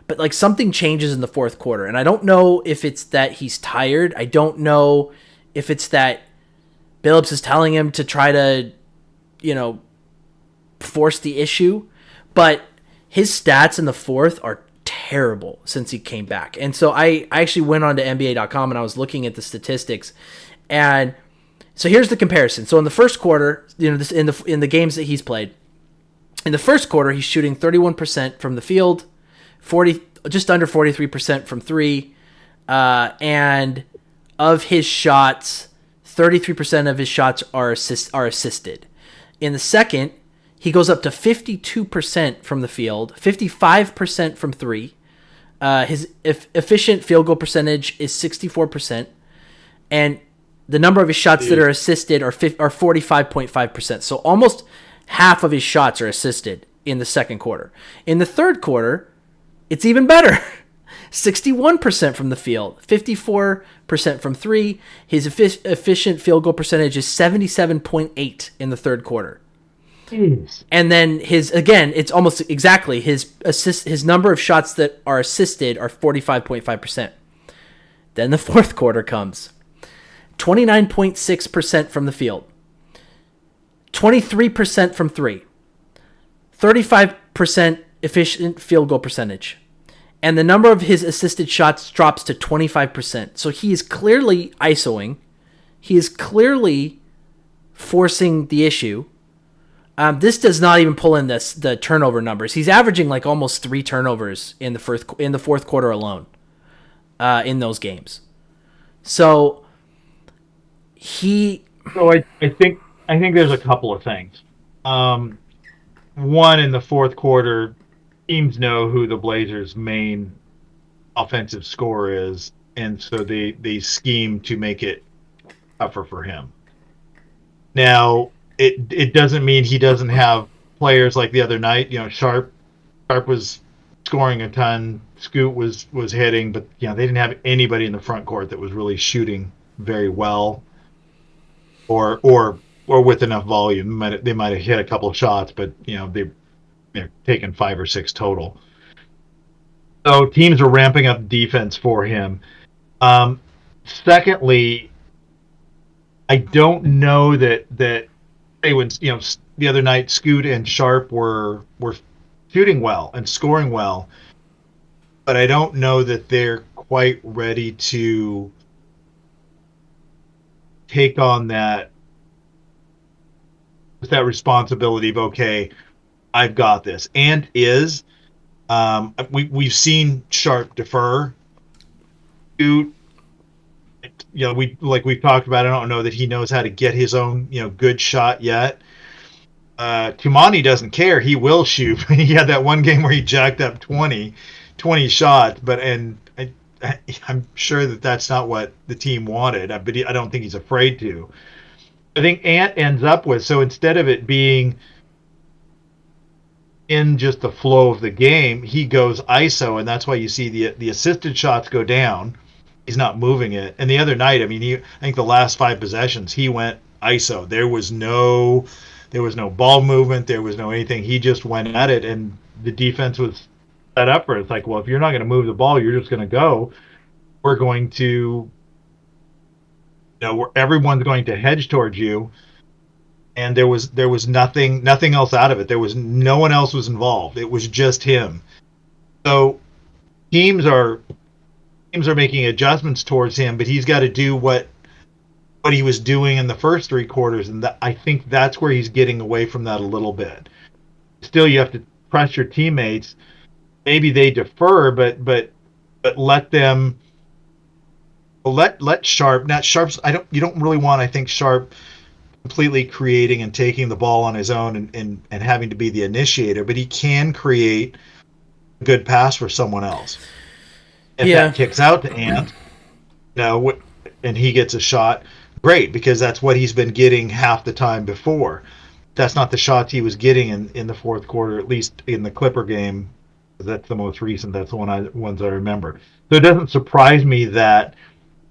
But like, something changes in the fourth quarter, and I don't know if it's that he's tired. I don't know if it's that Billups is telling him to try to, force the issue. But his stats in the fourth are terrible since he came back. And so I actually went on to NBA.com and I was looking at the statistics. And so here's the comparison. So in the first quarter, in the games that he's played, in the first quarter, he's shooting 31% from the field, just under 43% from three, and of his shots, 33% of his shots are assisted. In the second, he goes up to 52% from the field, 55% from three. His efficient field goal percentage is 64%, and the number of his shots that are assisted are 45.5%. So almost half of his shots are assisted in the second quarter. In the third quarter, it's even better. 61% from the field, 54% from three. His efficient field goal percentage is 77.8 in the third quarter. Jeez. And then it's almost exactly his number of shots that are assisted are 45.5%. Then the fourth quarter comes. 29.6% from the field, 23% from three, 35% efficient field goal percentage, and the number of his assisted shots drops to 25%. So he is clearly ISOing. He is clearly forcing the issue. This does not even pull in the turnover numbers. He's averaging like almost 3 turnovers in the fourth quarter alone in those games. So I think there's a couple of things. One, in the fourth quarter, teams know who the Blazers' main offensive scorer is, and so they scheme to make it tougher for him. Now, it doesn't mean he doesn't have players like the other night. Sharp was scoring a ton. Scoot was hitting, but they didn't have anybody in the front court that was really shooting very well, or with enough volume. They might have hit a couple of shots, but they're taking 5 or 6 total. So teams are ramping up defense for him. Secondly, I don't know that when the other night Scoot and Sharp were shooting well and scoring well, but I don't know that they're quite ready to take on that responsibility of, okay, I've got this. And we've seen Sharp defer. Scoot, we've talked about, I don't know that he knows how to get his own good shot yet. Tumani doesn't care. He will shoot. He had that one game where he jacked up 20 shots, I'm sure that that's not what the team wanted, but I don't think he's afraid to. I think Ant ends up with, so instead of it being in just the flow of the game, he goes ISO, and that's why you see the assisted shots go down. He's not moving it. And the other night, I think the last 5 possessions, he went ISO. There was no ball movement. There was no anything. He just went at it, and the defense was set up for it. It's like, well, if you're not going to move the ball, you're just going to go. We're going to, everyone's going to hedge towards you, and there was nothing else out of it. There was no one else was involved. It was just him. So teams are making adjustments towards him, but he's got to do what he was doing in the first three quarters, and I think that's where he's getting away from that a little bit. Still, you have to trust your teammates. Maybe they defer, but let them let Sharp. Not Sharp's. You don't really want, I think, Sharp completely creating and taking the ball on his own and having to be the initiator, but he can create a good pass for someone else. If that kicks out to Ant, and he gets a shot, great, because that's what he's been getting half the time before. That's not the shots he was getting in the fourth quarter, at least in the Clipper game. That's the most recent. That's the ones I remember. So it doesn't surprise me that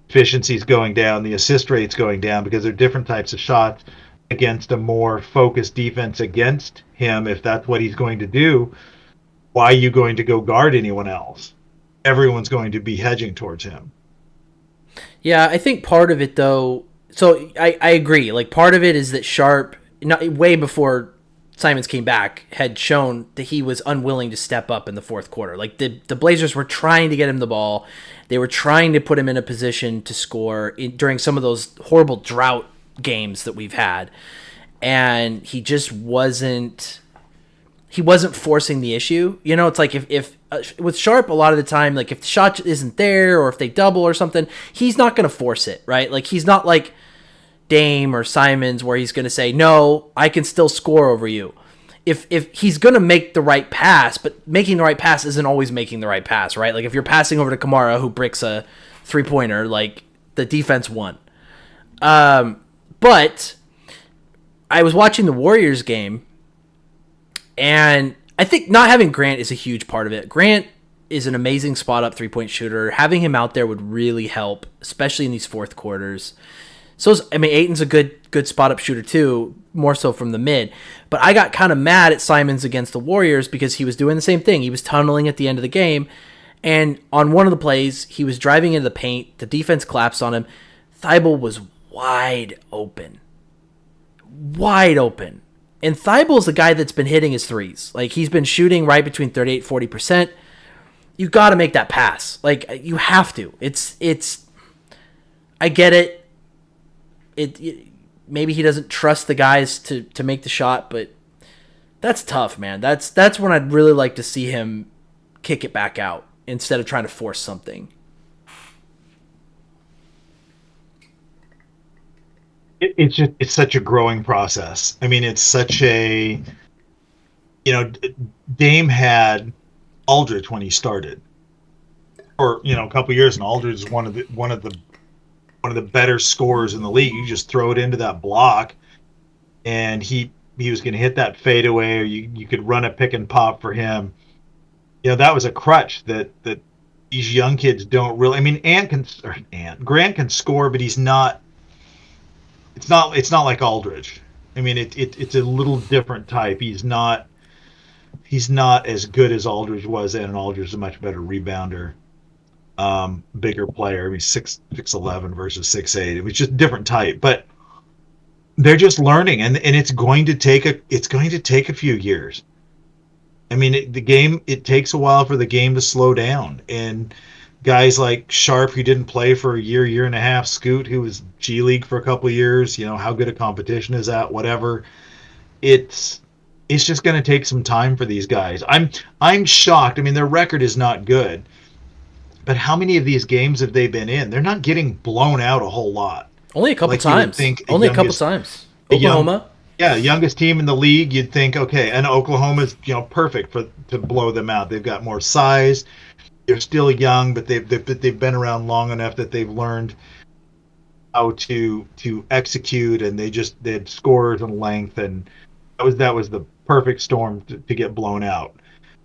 efficiency's going down, the assist rate's going down, because they're different types of shots against a more focused defense against him. If that's what he's going to do, why are you going to go guard anyone else? Everyone's going to be hedging towards him. Yeah, I think part of it, though, so I agree. Like, part of it is that Sharp, way before Simons came back, had shown that he was unwilling to step up in the fourth quarter. Like, the Blazers were trying to get him the ball. They were trying to put him in a position to score during some of those horrible drought games that we've had. And he just wasn't forcing the issue. You know, it's like if with Sharp, a lot of the time, like, if the shot isn't there or if they double or something, he's not going to force it, right? Like, he's not like Dame or Simons where he's going to say, no, I can still score over you. If he's going to make the right pass, but making the right pass isn't always making the right pass, right? Like, if you're passing over to Kamara, who bricks a three-pointer, like, the defense won. But I was watching the Warriors game, and I think not having Grant is a huge part of it. Grant is an amazing spot-up three-point shooter. Having him out there would really help, especially in these fourth quarters. So, Ayton's a good spot-up shooter too, more so from the mid. But I got kind of mad at Simons against the Warriors because he was doing the same thing. He was tunneling at the end of the game, and on one of the plays, he was driving into the paint. The defense collapsed on him. Thibault was wide open. And Thibault's a guy that's been hitting his threes. Like, he's been shooting right between 38-40%. You got to make that pass. Like, you have to. It's. I get it. Maybe he doesn't trust the guys to make the shot, but that's tough, man. That's when I'd really like to see him kick it back out instead of trying to force something. It's such a growing process. I mean, it's such a, Dame had Aldridge when he started, or a couple years, and Aldridge is one of the better scorers in the league. You just throw it into that block, and he was going to hit that fadeaway, or you could run a pick and pop for him. That was a crutch that these young kids don't really. I mean, Grant can score, but he's not. It's not like Aldridge. I mean, it's a little different type. He's not as good as Aldridge was, and Aldridge is a much better rebounder, bigger player. I mean, 6'11" versus 6'8". It was just a different type, but they're just learning, and it's going to take a few years. I mean, it takes a while for the game to slow down, and guys like Sharp, who didn't play for a year and a half, Scoot, who was G League for a couple of years, how good a competition is that, whatever. It's just going to take some time for these guys. I'm shocked. I mean, their record is not good, but how many of these games have they been in? They're not getting blown out a whole lot. Only a couple times. A couple times. Oklahoma. Youngest team in the league. You'd think, okay, and Oklahoma's perfect to blow them out. They've got more size. They're still young, but they've been around long enough that they've learned how to execute, and they had scorers and length, and that was the perfect storm to get blown out.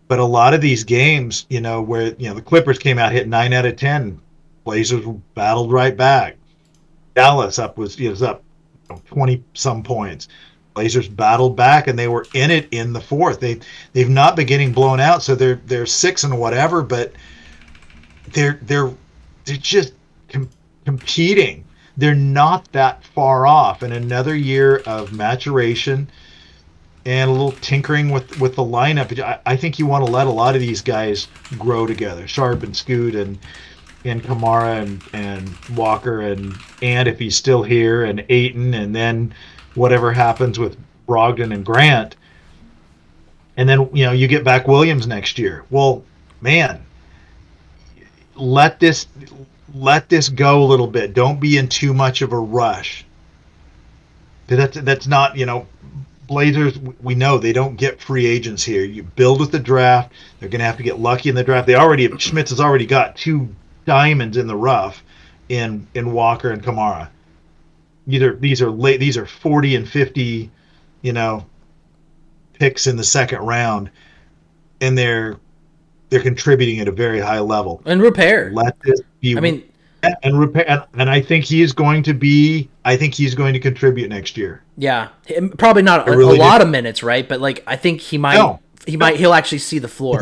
But a lot of these games, where the Clippers came out, hit 9 out of 10, Blazers battled right back. Dallas was up 20 some points. Blazers battled back, and they were in it in the fourth. They've not been getting blown out, so they're 6 and whatever, but they're just competing. they're not that far off. And another year of maturation and a little tinkering with the lineup. I think you want to let a lot of these guys grow together. Sharp and Scoot and Kamara and Walker and if he's still here and Ayton, and then whatever happens with Brogdon and Grant. And then, you get back Williams next year. Well, man, let this go a little bit. Don't be in too much of a rush. That's not, Blazers, we know they don't get free agents here. You build with the draft. They're going to have to get lucky in the draft. Schmitz has already got two diamonds in the rough in Walker and Kamara. These are 40 and 50, picks in the second round, and they're contributing at a very high level. And repair. Let this be. And repair. And I think he's going to contribute next year. Yeah, probably not a lot of minutes, right? But I think he might. No. He'll actually see the floor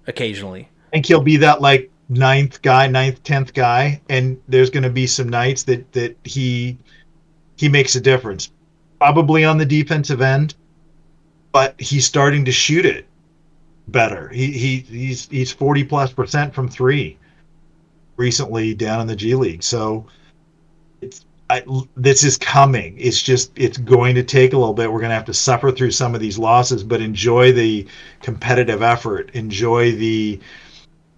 occasionally. I think he'll be that ninth, 10th guy, and there's going to be some nights that he makes a difference. Probably on the defensive end, but he's starting to shoot it better. He's 40+% from three recently down in the G League. So this is coming. It's going to take a little bit. We're going to have to suffer through some of these losses, but enjoy the competitive effort. Enjoy the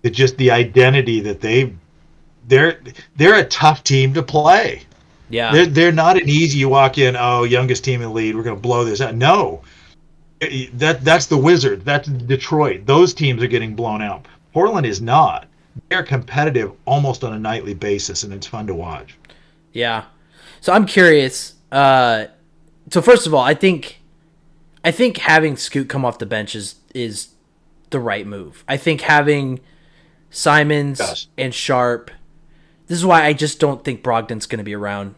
identity that they're a tough team to play. Yeah, they're not an easy. You walk in, youngest team in the league, we're going to blow this out. No, that's the Wizards. That's Detroit. Those teams are getting blown out. Portland is not. They're competitive almost on a nightly basis, and it's fun to watch. Yeah. So I'm curious. So first of all, I think having Scoot come off the bench is the right move. I think having Simons and Sharp. This is why I just don't think Brogdon's going to be around,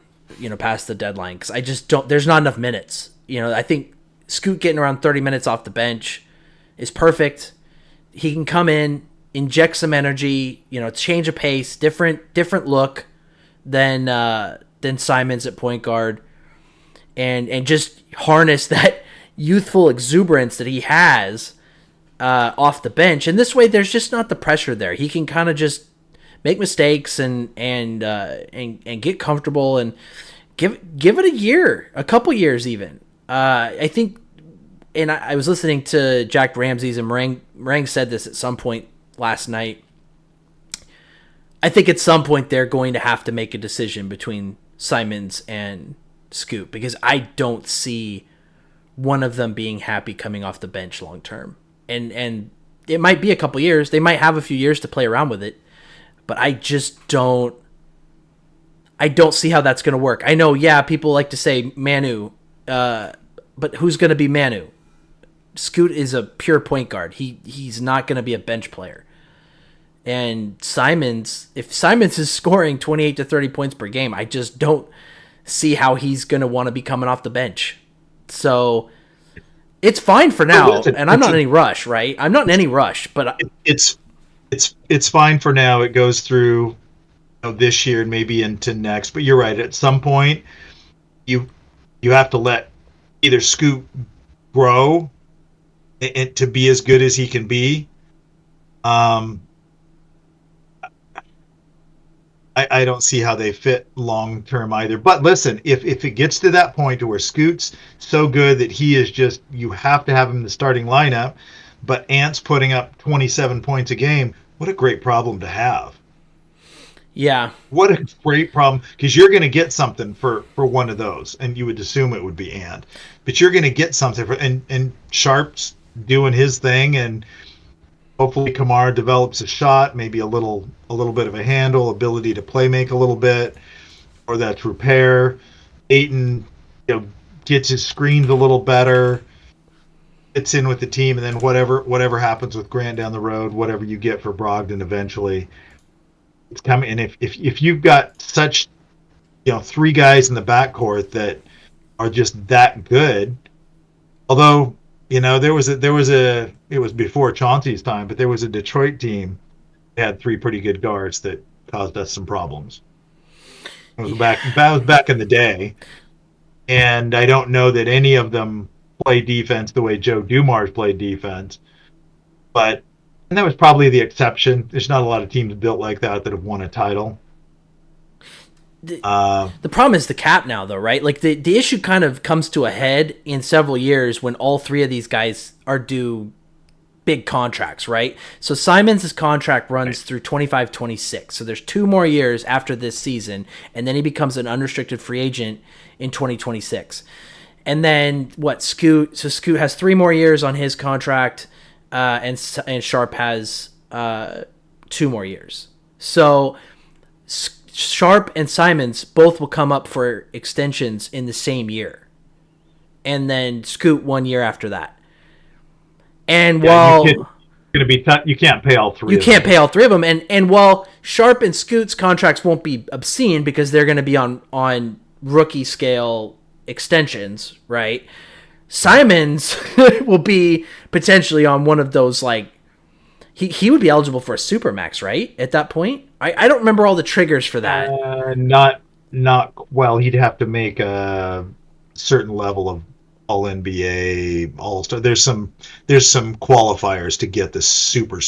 past the deadline, because I just don't. There's not enough minutes. I think Scoot getting around 30 minutes off the bench is perfect. He can come in, inject some energy, change of pace, different look than Simons at point guard, and just harness that youthful exuberance that he has off the bench. And this way, there's just not the pressure there. He can kind of just make mistakes and get comfortable and give it a year, a couple years even. I think, and I was listening to Jack Ramsey's, and Meringue said this at some point last night. I think at some point they're going to have to make a decision between Simons and Scoot, because I don't see one of them being happy coming off the bench long term. And it might be a couple years. They might have a few years to play around with it, but I just don't see how that's going to work. I know, people like to say Manu, but who's going to be Manu? Scoot is a pure point guard. He's not going to be a bench player. And if Simons is scoring 28 to 30 points per game, I just don't see how he's going to want to be coming off the bench. So it's fine for now, and I'm not in any rush, right? I'm not in any rush, but it's fine for now. It goes through this year and maybe into next. But you're right. At some point, you have to let either Scoot grow and to be as good as he can be. I don't see how they fit long term either. But listen, if it gets to that point to where Scoot's so good that he is just, you have to have him in the starting lineup, but Ant's putting up 27 points a game, what a great problem to have. Yeah. What a great problem, because you're going to get something for one of those, and you would assume it would be Ant. But you're going to get something and Sharp's doing his thing, and hopefully Kamara develops a shot, maybe a little bit of a handle, ability to play make a little bit, or that's repair. Ayton, gets his screens a little better, fits in with the team, and then whatever happens with Grant down the road, whatever you get for Brogdon eventually, it's coming. And if you've got such, three guys in the backcourt that are just that good, although it was before Chauncey's time, but there was a Detroit team that had three pretty good guards that caused us some problems. That was back in the day, and I don't know that any of them play defense the way Joe Dumars played defense. But and that was probably the exception. There's not a lot of teams built like that have won a title. The problem is the cap now, though, right? Like the issue kind of comes to a head in several years when all three of these guys are due big contracts, right? So Simons' contract runs through 25-26. So there's 2 more years after this season, and then he becomes an unrestricted free agent in 2026. And then Scoot? So Scoot has 3 more years on his contract, and Sharp has 2 more years. So Sharp and Simons both will come up for extensions in the same year, and then Scoot 1 year after that. And while gonna be you can't pay all three. You can't pay all 3 of them, and while Sharp and Scoot's contracts won't be obscene because they're going to be on rookie scale extensions, right? Simons will be potentially on one of those, like he would be eligible for a supermax, right? At that point, I don't remember all the triggers for that. Not well. He'd have to make a certain level of all NBA, all star. There's some qualifiers to get the super.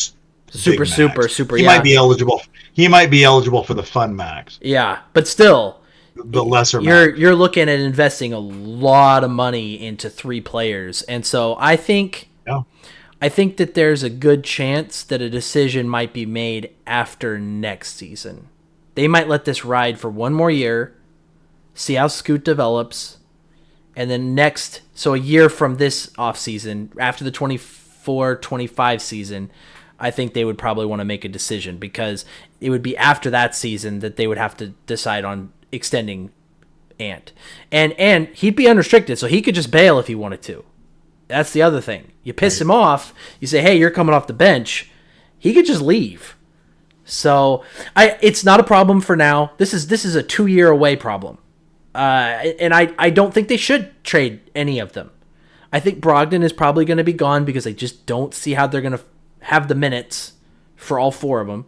He might be eligible. He might be eligible for the fun max. Yeah, but still, the lesser max. You're looking at investing a lot of money into 3 players, and so I think that there's a good chance that a decision might be made after next season. They might let this ride for 1 more year, see how Scoot develops, and then so a year from this offseason, after the 24-25 season, I think they would probably want to make a decision, because it would be after that season that they would have to decide on extending Ant. And he'd be unrestricted, so he could just bail if he wanted to. That's the other thing. You piss him off, you say, hey, you're coming off the bench, he could just leave. So it's not a problem for now. This is a 2-year away problem. And I don't think they should trade any of them. I think Brogdon is probably going to be gone because I just don't see how they're going to have the minutes for all 4 of them.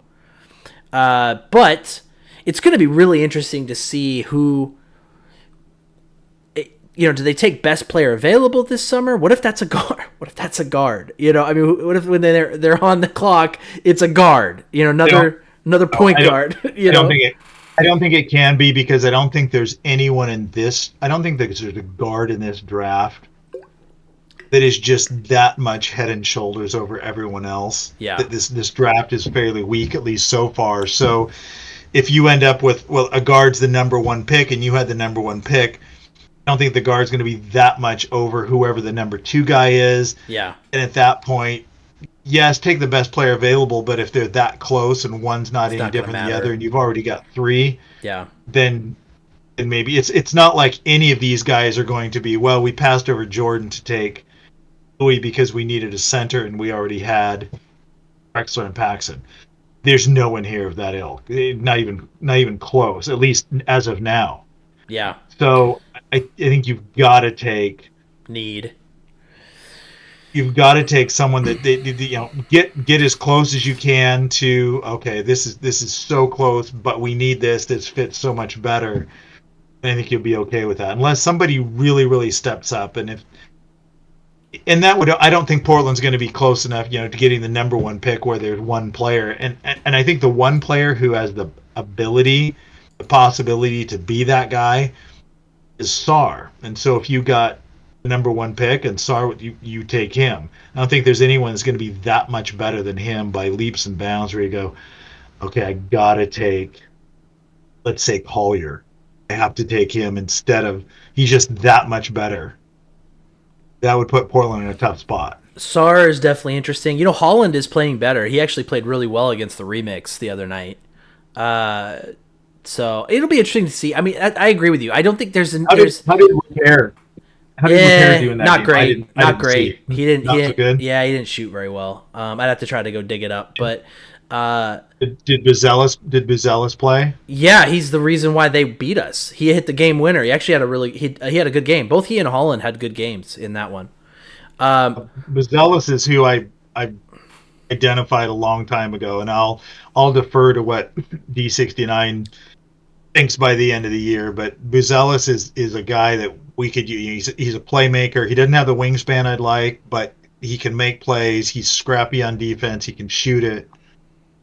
But it's going to be really interesting to see who, do they take best player available this summer? What if that's a guard? I mean, what if when they're on the clock, it's a guard? Another point guard. I don't think it can be, because I don't think there's anyone in this. I don't think there's a guard in this draft that is just that much head and shoulders over everyone else. Yeah. That this draft is fairly weak, at least so far. So if you end up with, a guard's the number 1 pick and you had the number 1 pick, I don't think the guard's going to be that much over whoever the number 2 guy is. Yeah. And at that point, yes, take the best player available, but if they're that close and one's not any different than the other, and you've already got 3, then maybe it's not like any of these guys are going to be, we passed over Jordan to take Louis because we needed a center and we already had Drexler and Paxson. There's no one here of that ilk, not even close, at least as of now. Yeah. So I think you've got to take need. You've got to take someone that get as close as you can to, okay, this is so close, but we need this fits so much better. I think you'll be okay with that, unless somebody really, really steps up. I don't think Portland's going to be close enough, to getting the number 1 pick where there's one player, and I think the one player who has the ability, the possibility to be that guy is Sarr. And so if you got the number 1 pick and Sarr, you take him. I don't think there's anyone that's going to be that much better than him by leaps and bounds, where you go, okay, I got to take, let's say, Collier. I have to take him instead of, he's just that much better. That would put Portland in a tough spot. Sarr is definitely interesting. Holland is playing better. He actually played really well against the Remix the other night. So it'll be interesting to see. I mean, I agree with you. I don't think there's How did Repair? How did Repair do in that not game? great. Not great. See. He didn't. So good? Yeah, he didn't shoot very well. I'd have to try to go dig it up. But did Buzelis play? Yeah, he's the reason why they beat us. He hit the game winner. He actually had he had a good game. Both he and Holland had good games in that one. Buzelis is who I identified a long time ago, and I'll defer to what D69 thinks by the end of the year. But Buzelis is a guy that we could use. He's a playmaker. He doesn't have the wingspan I'd like, but he can make plays. He's scrappy on defense. He can shoot it.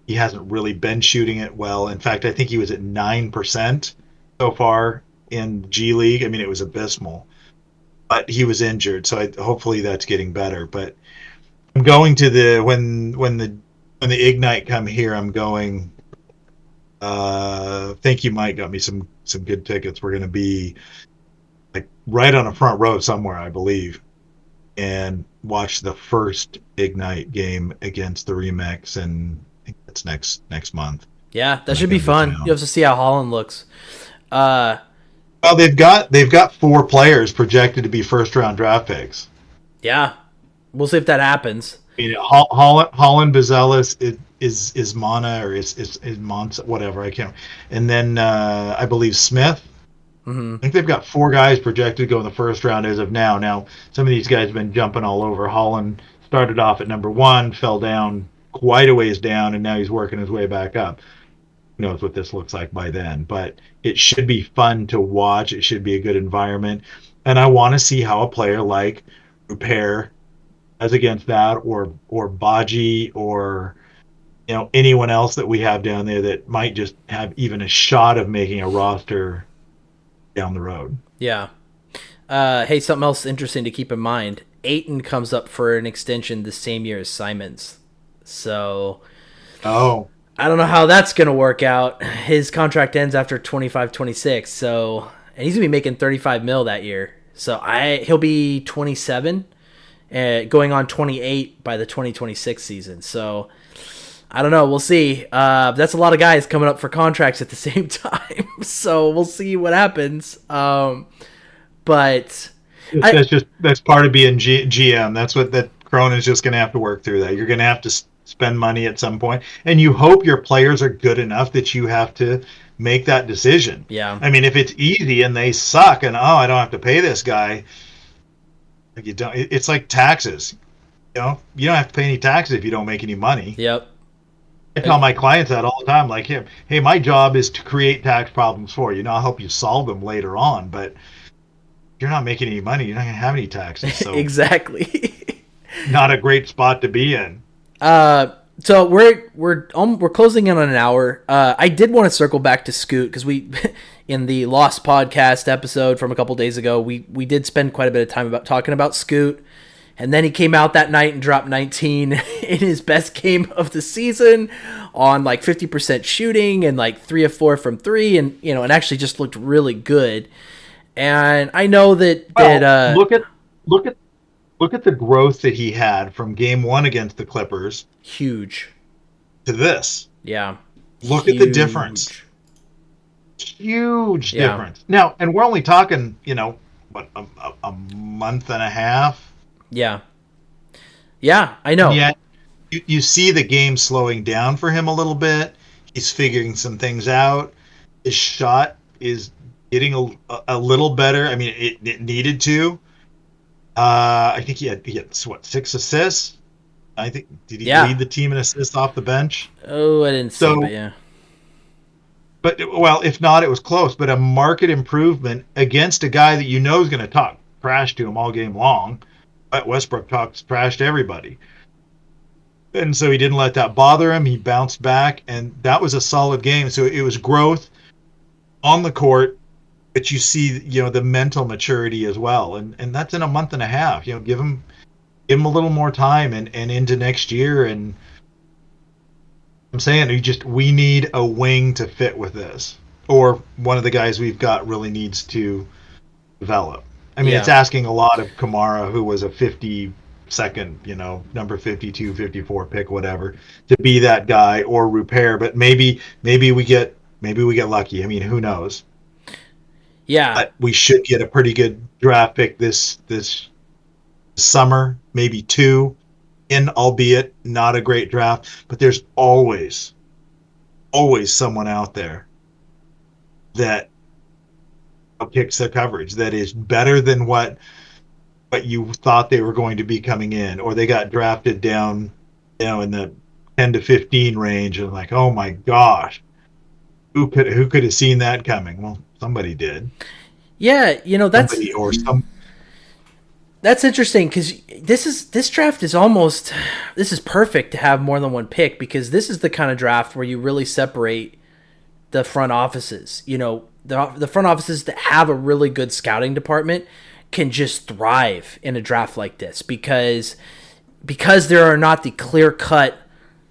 He hasn't really been shooting it well. In fact, I think he was at 9% so far in G League. I mean, it was abysmal. But he was injured, so hopefully that's getting better. But I'm going to the when the Ignite come here. I'm going. Thank you, Mike. Got me some good tickets. We're going to be like right on the front row somewhere, I believe, and watch the first Ignite game against the Remix, and I think that's next month. Yeah, that should be fun. You have to see how Holland looks. Well, they've got 4 players projected to be first round draft picks. Yeah, we'll see if that happens. I mean, Holland, Buzelis is Mana or is Monza, whatever, I can't. And then I believe Smith. Mm-hmm. I think they've got 4 guys projected to go in the first round as of now. Now, some of these guys have been jumping all over. Holland started off at number 1, fell down quite a ways down, and now he's working his way back up. Who knows what this looks like by then? But it should be fun to watch. It should be a good environment. And I want to see how a player like Rupert as against that, or Baji, or anyone else that we have down there that might just have even a shot of making a roster down the road. Yeah. Hey, something else interesting to keep in mind. Ayton comes up for an extension the same year as Simons. So I don't know how that's going to work out. His contract ends after 25-26. So, and he's going to be making $35 million that year. So he'll be 27, going on 28 by the 2026 season. So I don't know. We'll see. That's a lot of guys coming up for contracts at the same time. So we'll see what happens. But that's part of being GM. That's what that Cronin's just going to have to work through. That you're going to have to spend money at some point, and you hope your players are good enough that you have to make that decision. Yeah. I mean, if it's easy and they suck, and I don't have to pay this guy. Like you don't. It's like taxes. You don't have to pay any taxes if you don't make any money. Yep. I tell my clients that all the time. Like, hey, my job is to create tax problems for you. I'll help you solve them later on, but if you're not making any money, you're not going to have any taxes. So exactly. Not a great spot to be in. So we're closing in on an hour. I did want to circle back to Scoot because we, in the Lost podcast episode from a couple days ago, we did spend quite a bit of time talking about Scoot, and then he came out that night and dropped 19 in his best game of the season on like 50% shooting and like 3 of 4 from 3, and and actually just looked really good. And I know that look at the growth that he had from game 1 against the Clippers. Huge. To this. Yeah. Look at the difference. Huge difference. Now, and we're only talking, what, a month and a half? Yeah. Yeah, I know. Yet you see the game slowing down for him a little bit. He's figuring some things out. His shot is getting a little better. I mean, it needed to. I think he had 6 assists. I think did he lead the team in assists off the bench? Oh, I didn't see, but yeah. But well, if not, it was close. But a market improvement against a guy that is going to talk trash to him all game long. But Westbrook talks trash to everybody, and so he didn't let that bother him. He bounced back, and that was a solid game. So it was growth on the court. But you see, the mental maturity as well, and that's in a month and a half. Give him a little more time and into next year. And I'm saying we need a wing to fit with this, or one of the guys we've got really needs to develop. I mean, it's asking a lot of Kamara, who was a 52nd, number 52, 54 pick, whatever, to be that guy, or Rupert. But maybe we get lucky. I mean, who knows? Yeah, but we should get a pretty good draft pick this summer, maybe 2, albeit not a great draft. But there's always someone out there that picks the coverage that is better than what you thought they were going to be coming in, or they got drafted down, in the 10 to 15 range, and like, oh my gosh. Who could have seen that coming? Well, somebody did. Yeah, Somebody or some. that's interesting because this draft is this is perfect to have more than one pick, because this is the kind of draft where you really separate the front offices. The front offices that have a really good scouting department can just thrive in a draft like this, because there are not the clear cut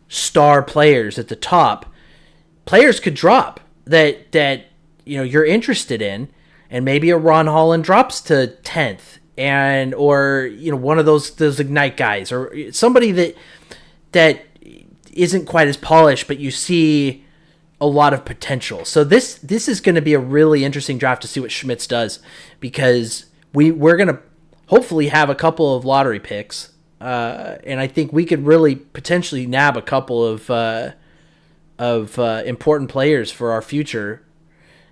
star players at the top. Players could drop that you're interested in, and maybe a Ron Holland drops to 10th, or one of those Ignite guys, or somebody that isn't quite as polished, but you see a lot of potential. So this is going to be a really interesting draft to see what Schmitz does, because we're going to hopefully have a couple of lottery picks, and I think we could really potentially nab a couple of important players for our future.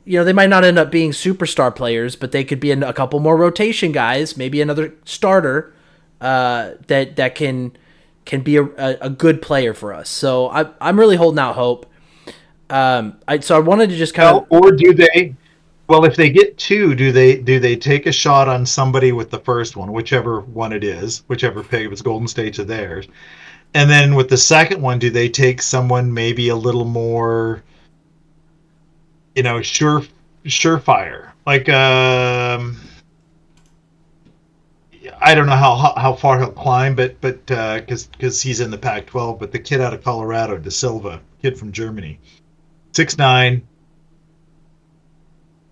They might not end up being superstar players, but they could be a couple more rotation guys, maybe another starter that can be a good player for us. So I'm really holding out hope. So I wanted to just kind of. Or do they? Well, if they get two, do they take a shot on somebody with the first one, whichever one it is, whichever pick, if it's Golden State's or theirs, and then with the second one, do they take someone maybe a little more, surefire? Like, I don't know how far he'll climb, but because he's in the Pac-12, but the kid out of Colorado, De Silva, kid from Germany, 6'9",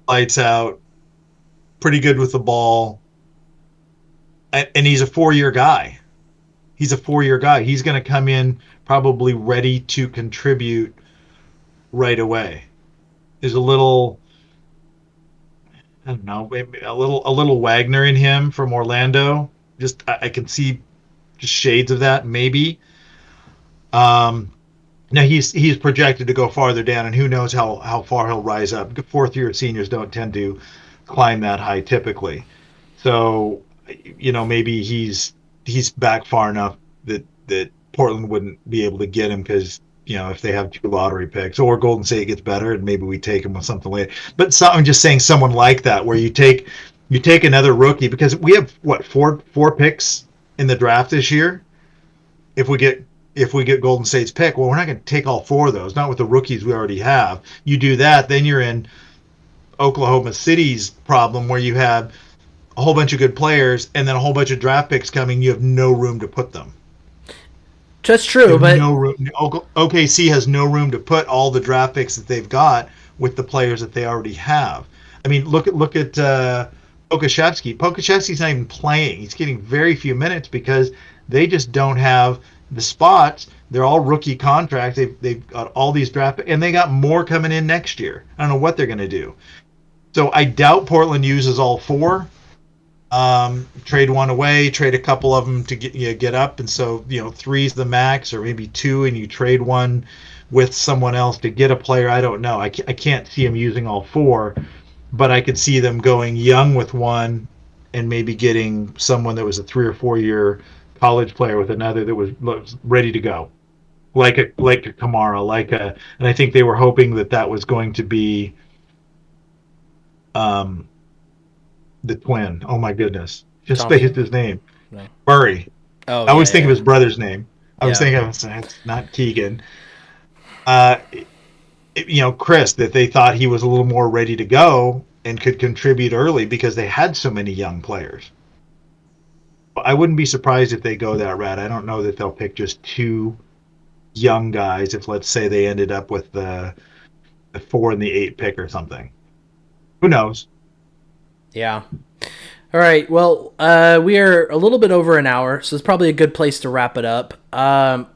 lights out, pretty good with the ball, and he's a 4-year guy. He's going to come in probably ready to contribute right away. There's a little, I don't know, maybe a little Wagner in him from Orlando. Just I can see just shades of that, maybe. Now he's projected to go farther down, and who knows how far he'll rise up. Fourth-year seniors don't tend to climb that high typically. So, maybe he's back far enough that Portland wouldn't be able to get him, because if they have 2 lottery picks, or Golden State gets better and maybe we take him with something later. But I'm just saying someone like that, where you take another rookie, because we have four picks in the draft this year. If we get Golden State's pick, well, we're not going to take all 4 of those, not with the rookies we already have. You do that, then you're in Oklahoma City's problem, where you have a whole bunch of good players and then a whole bunch of draft picks coming. You have no room to put them. That's true, but no room. OKC has no room to put all the draft picks that they've got with the players that they already have. I mean, look at Pokusevski. Pokusevski's not even playing. He's getting very few minutes because they just don't have the spots. They're all rookie contracts. They've got all these draft, and they got more coming in next year. I don't know what they're going to do. So I doubt Portland uses all 4. Trade one away, trade a couple of them to get up, and so 3's the max, or maybe 2, and you trade one with someone else to get a player. I don't know. I can't see them using all 4, but I could see them going young with one, and maybe getting someone that was a 3 or 4 year college player with another that was ready to go, like a Kamara, and I think they were hoping that was going to be the twin. Oh my goodness, just spaced his name. No. Murray. Oh, I always think of his brother's name. I was thinking of it's not Keegan. Chris, that they thought he was a little more ready to go and could contribute early because they had so many young players. I wouldn't be surprised if they go that route. I don't know that they'll pick just 2 young guys if, let's say, they ended up with the 4 and the 8 pick or something. Who knows? Yeah. All right. Well, we are a little bit over an hour, so it's probably a good place to wrap it up.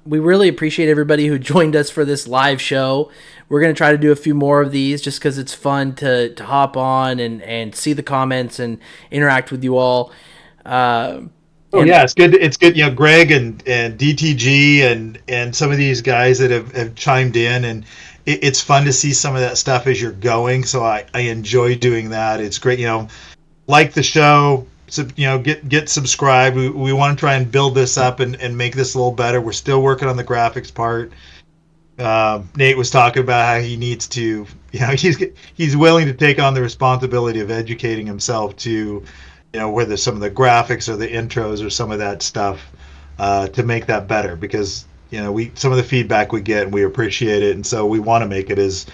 We really appreciate everybody who joined us for this live show. We're going to try to do a few more of these just because it's fun to hop on and see the comments and interact with you all. It's good. It's good. Greg and DTG and some of these guys that have chimed in, and it's fun to see some of that stuff as you're going. So I enjoy doing that. It's great. Like the show, get subscribed. We want to try and build this up and make this a little better. We're still working on the graphics part. Nate was talking about how he needs to, he's willing to take on the responsibility of educating himself to, whether some of the graphics or the intros or some of that stuff, to make that better, because we some of the feedback we get and we appreciate it, and so we want to make it as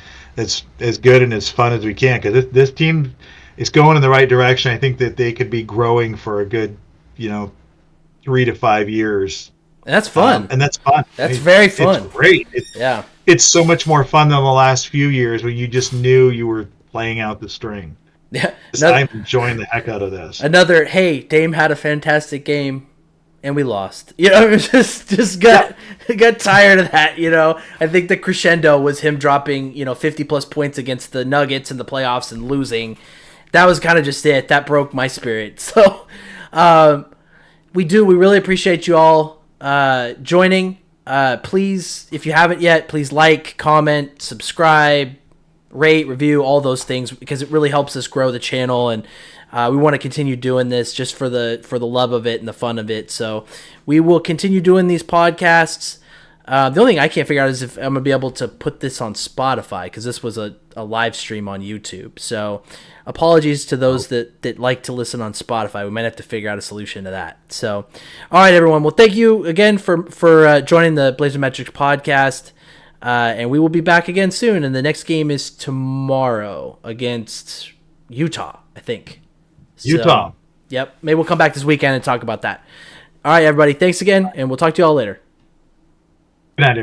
good and as fun as we can, because this team is going in the right direction. I think that they could be growing for a good, 3 to 5 years. And that's fun. And that's fun. That's very fun. It's great. Yeah. It's so much more fun than the last few years when you just knew you were playing out the string. Yeah. I'm enjoying the heck out of this. Another, hey, Dame had a fantastic game and we lost. Just got tired of that, I think the crescendo was him dropping, 50 plus points against the Nuggets in the playoffs and losing. That was kind of just it. That broke my spirit. So, we really appreciate you all joining. Please, if you haven't yet, please like, comment, subscribe, rate, review, all those things, because it really helps us grow the channel, and we want to continue doing this just for the love of it and the fun of it. So we will continue doing these podcasts. The only thing I can't figure out is if I'm going to be able to put this on Spotify, because this was a live stream on YouTube. So apologies to those that like to listen on Spotify. We might have to figure out a solution to that. So, all right, everyone. Well, thank you again for joining the Blazermetrics podcast. And we will be back again soon. And the next game is tomorrow against Utah, I think. Utah. So, yep. Maybe we'll come back this weekend and talk about that. All right, everybody. Thanks again, and we'll talk to you all later. Good night,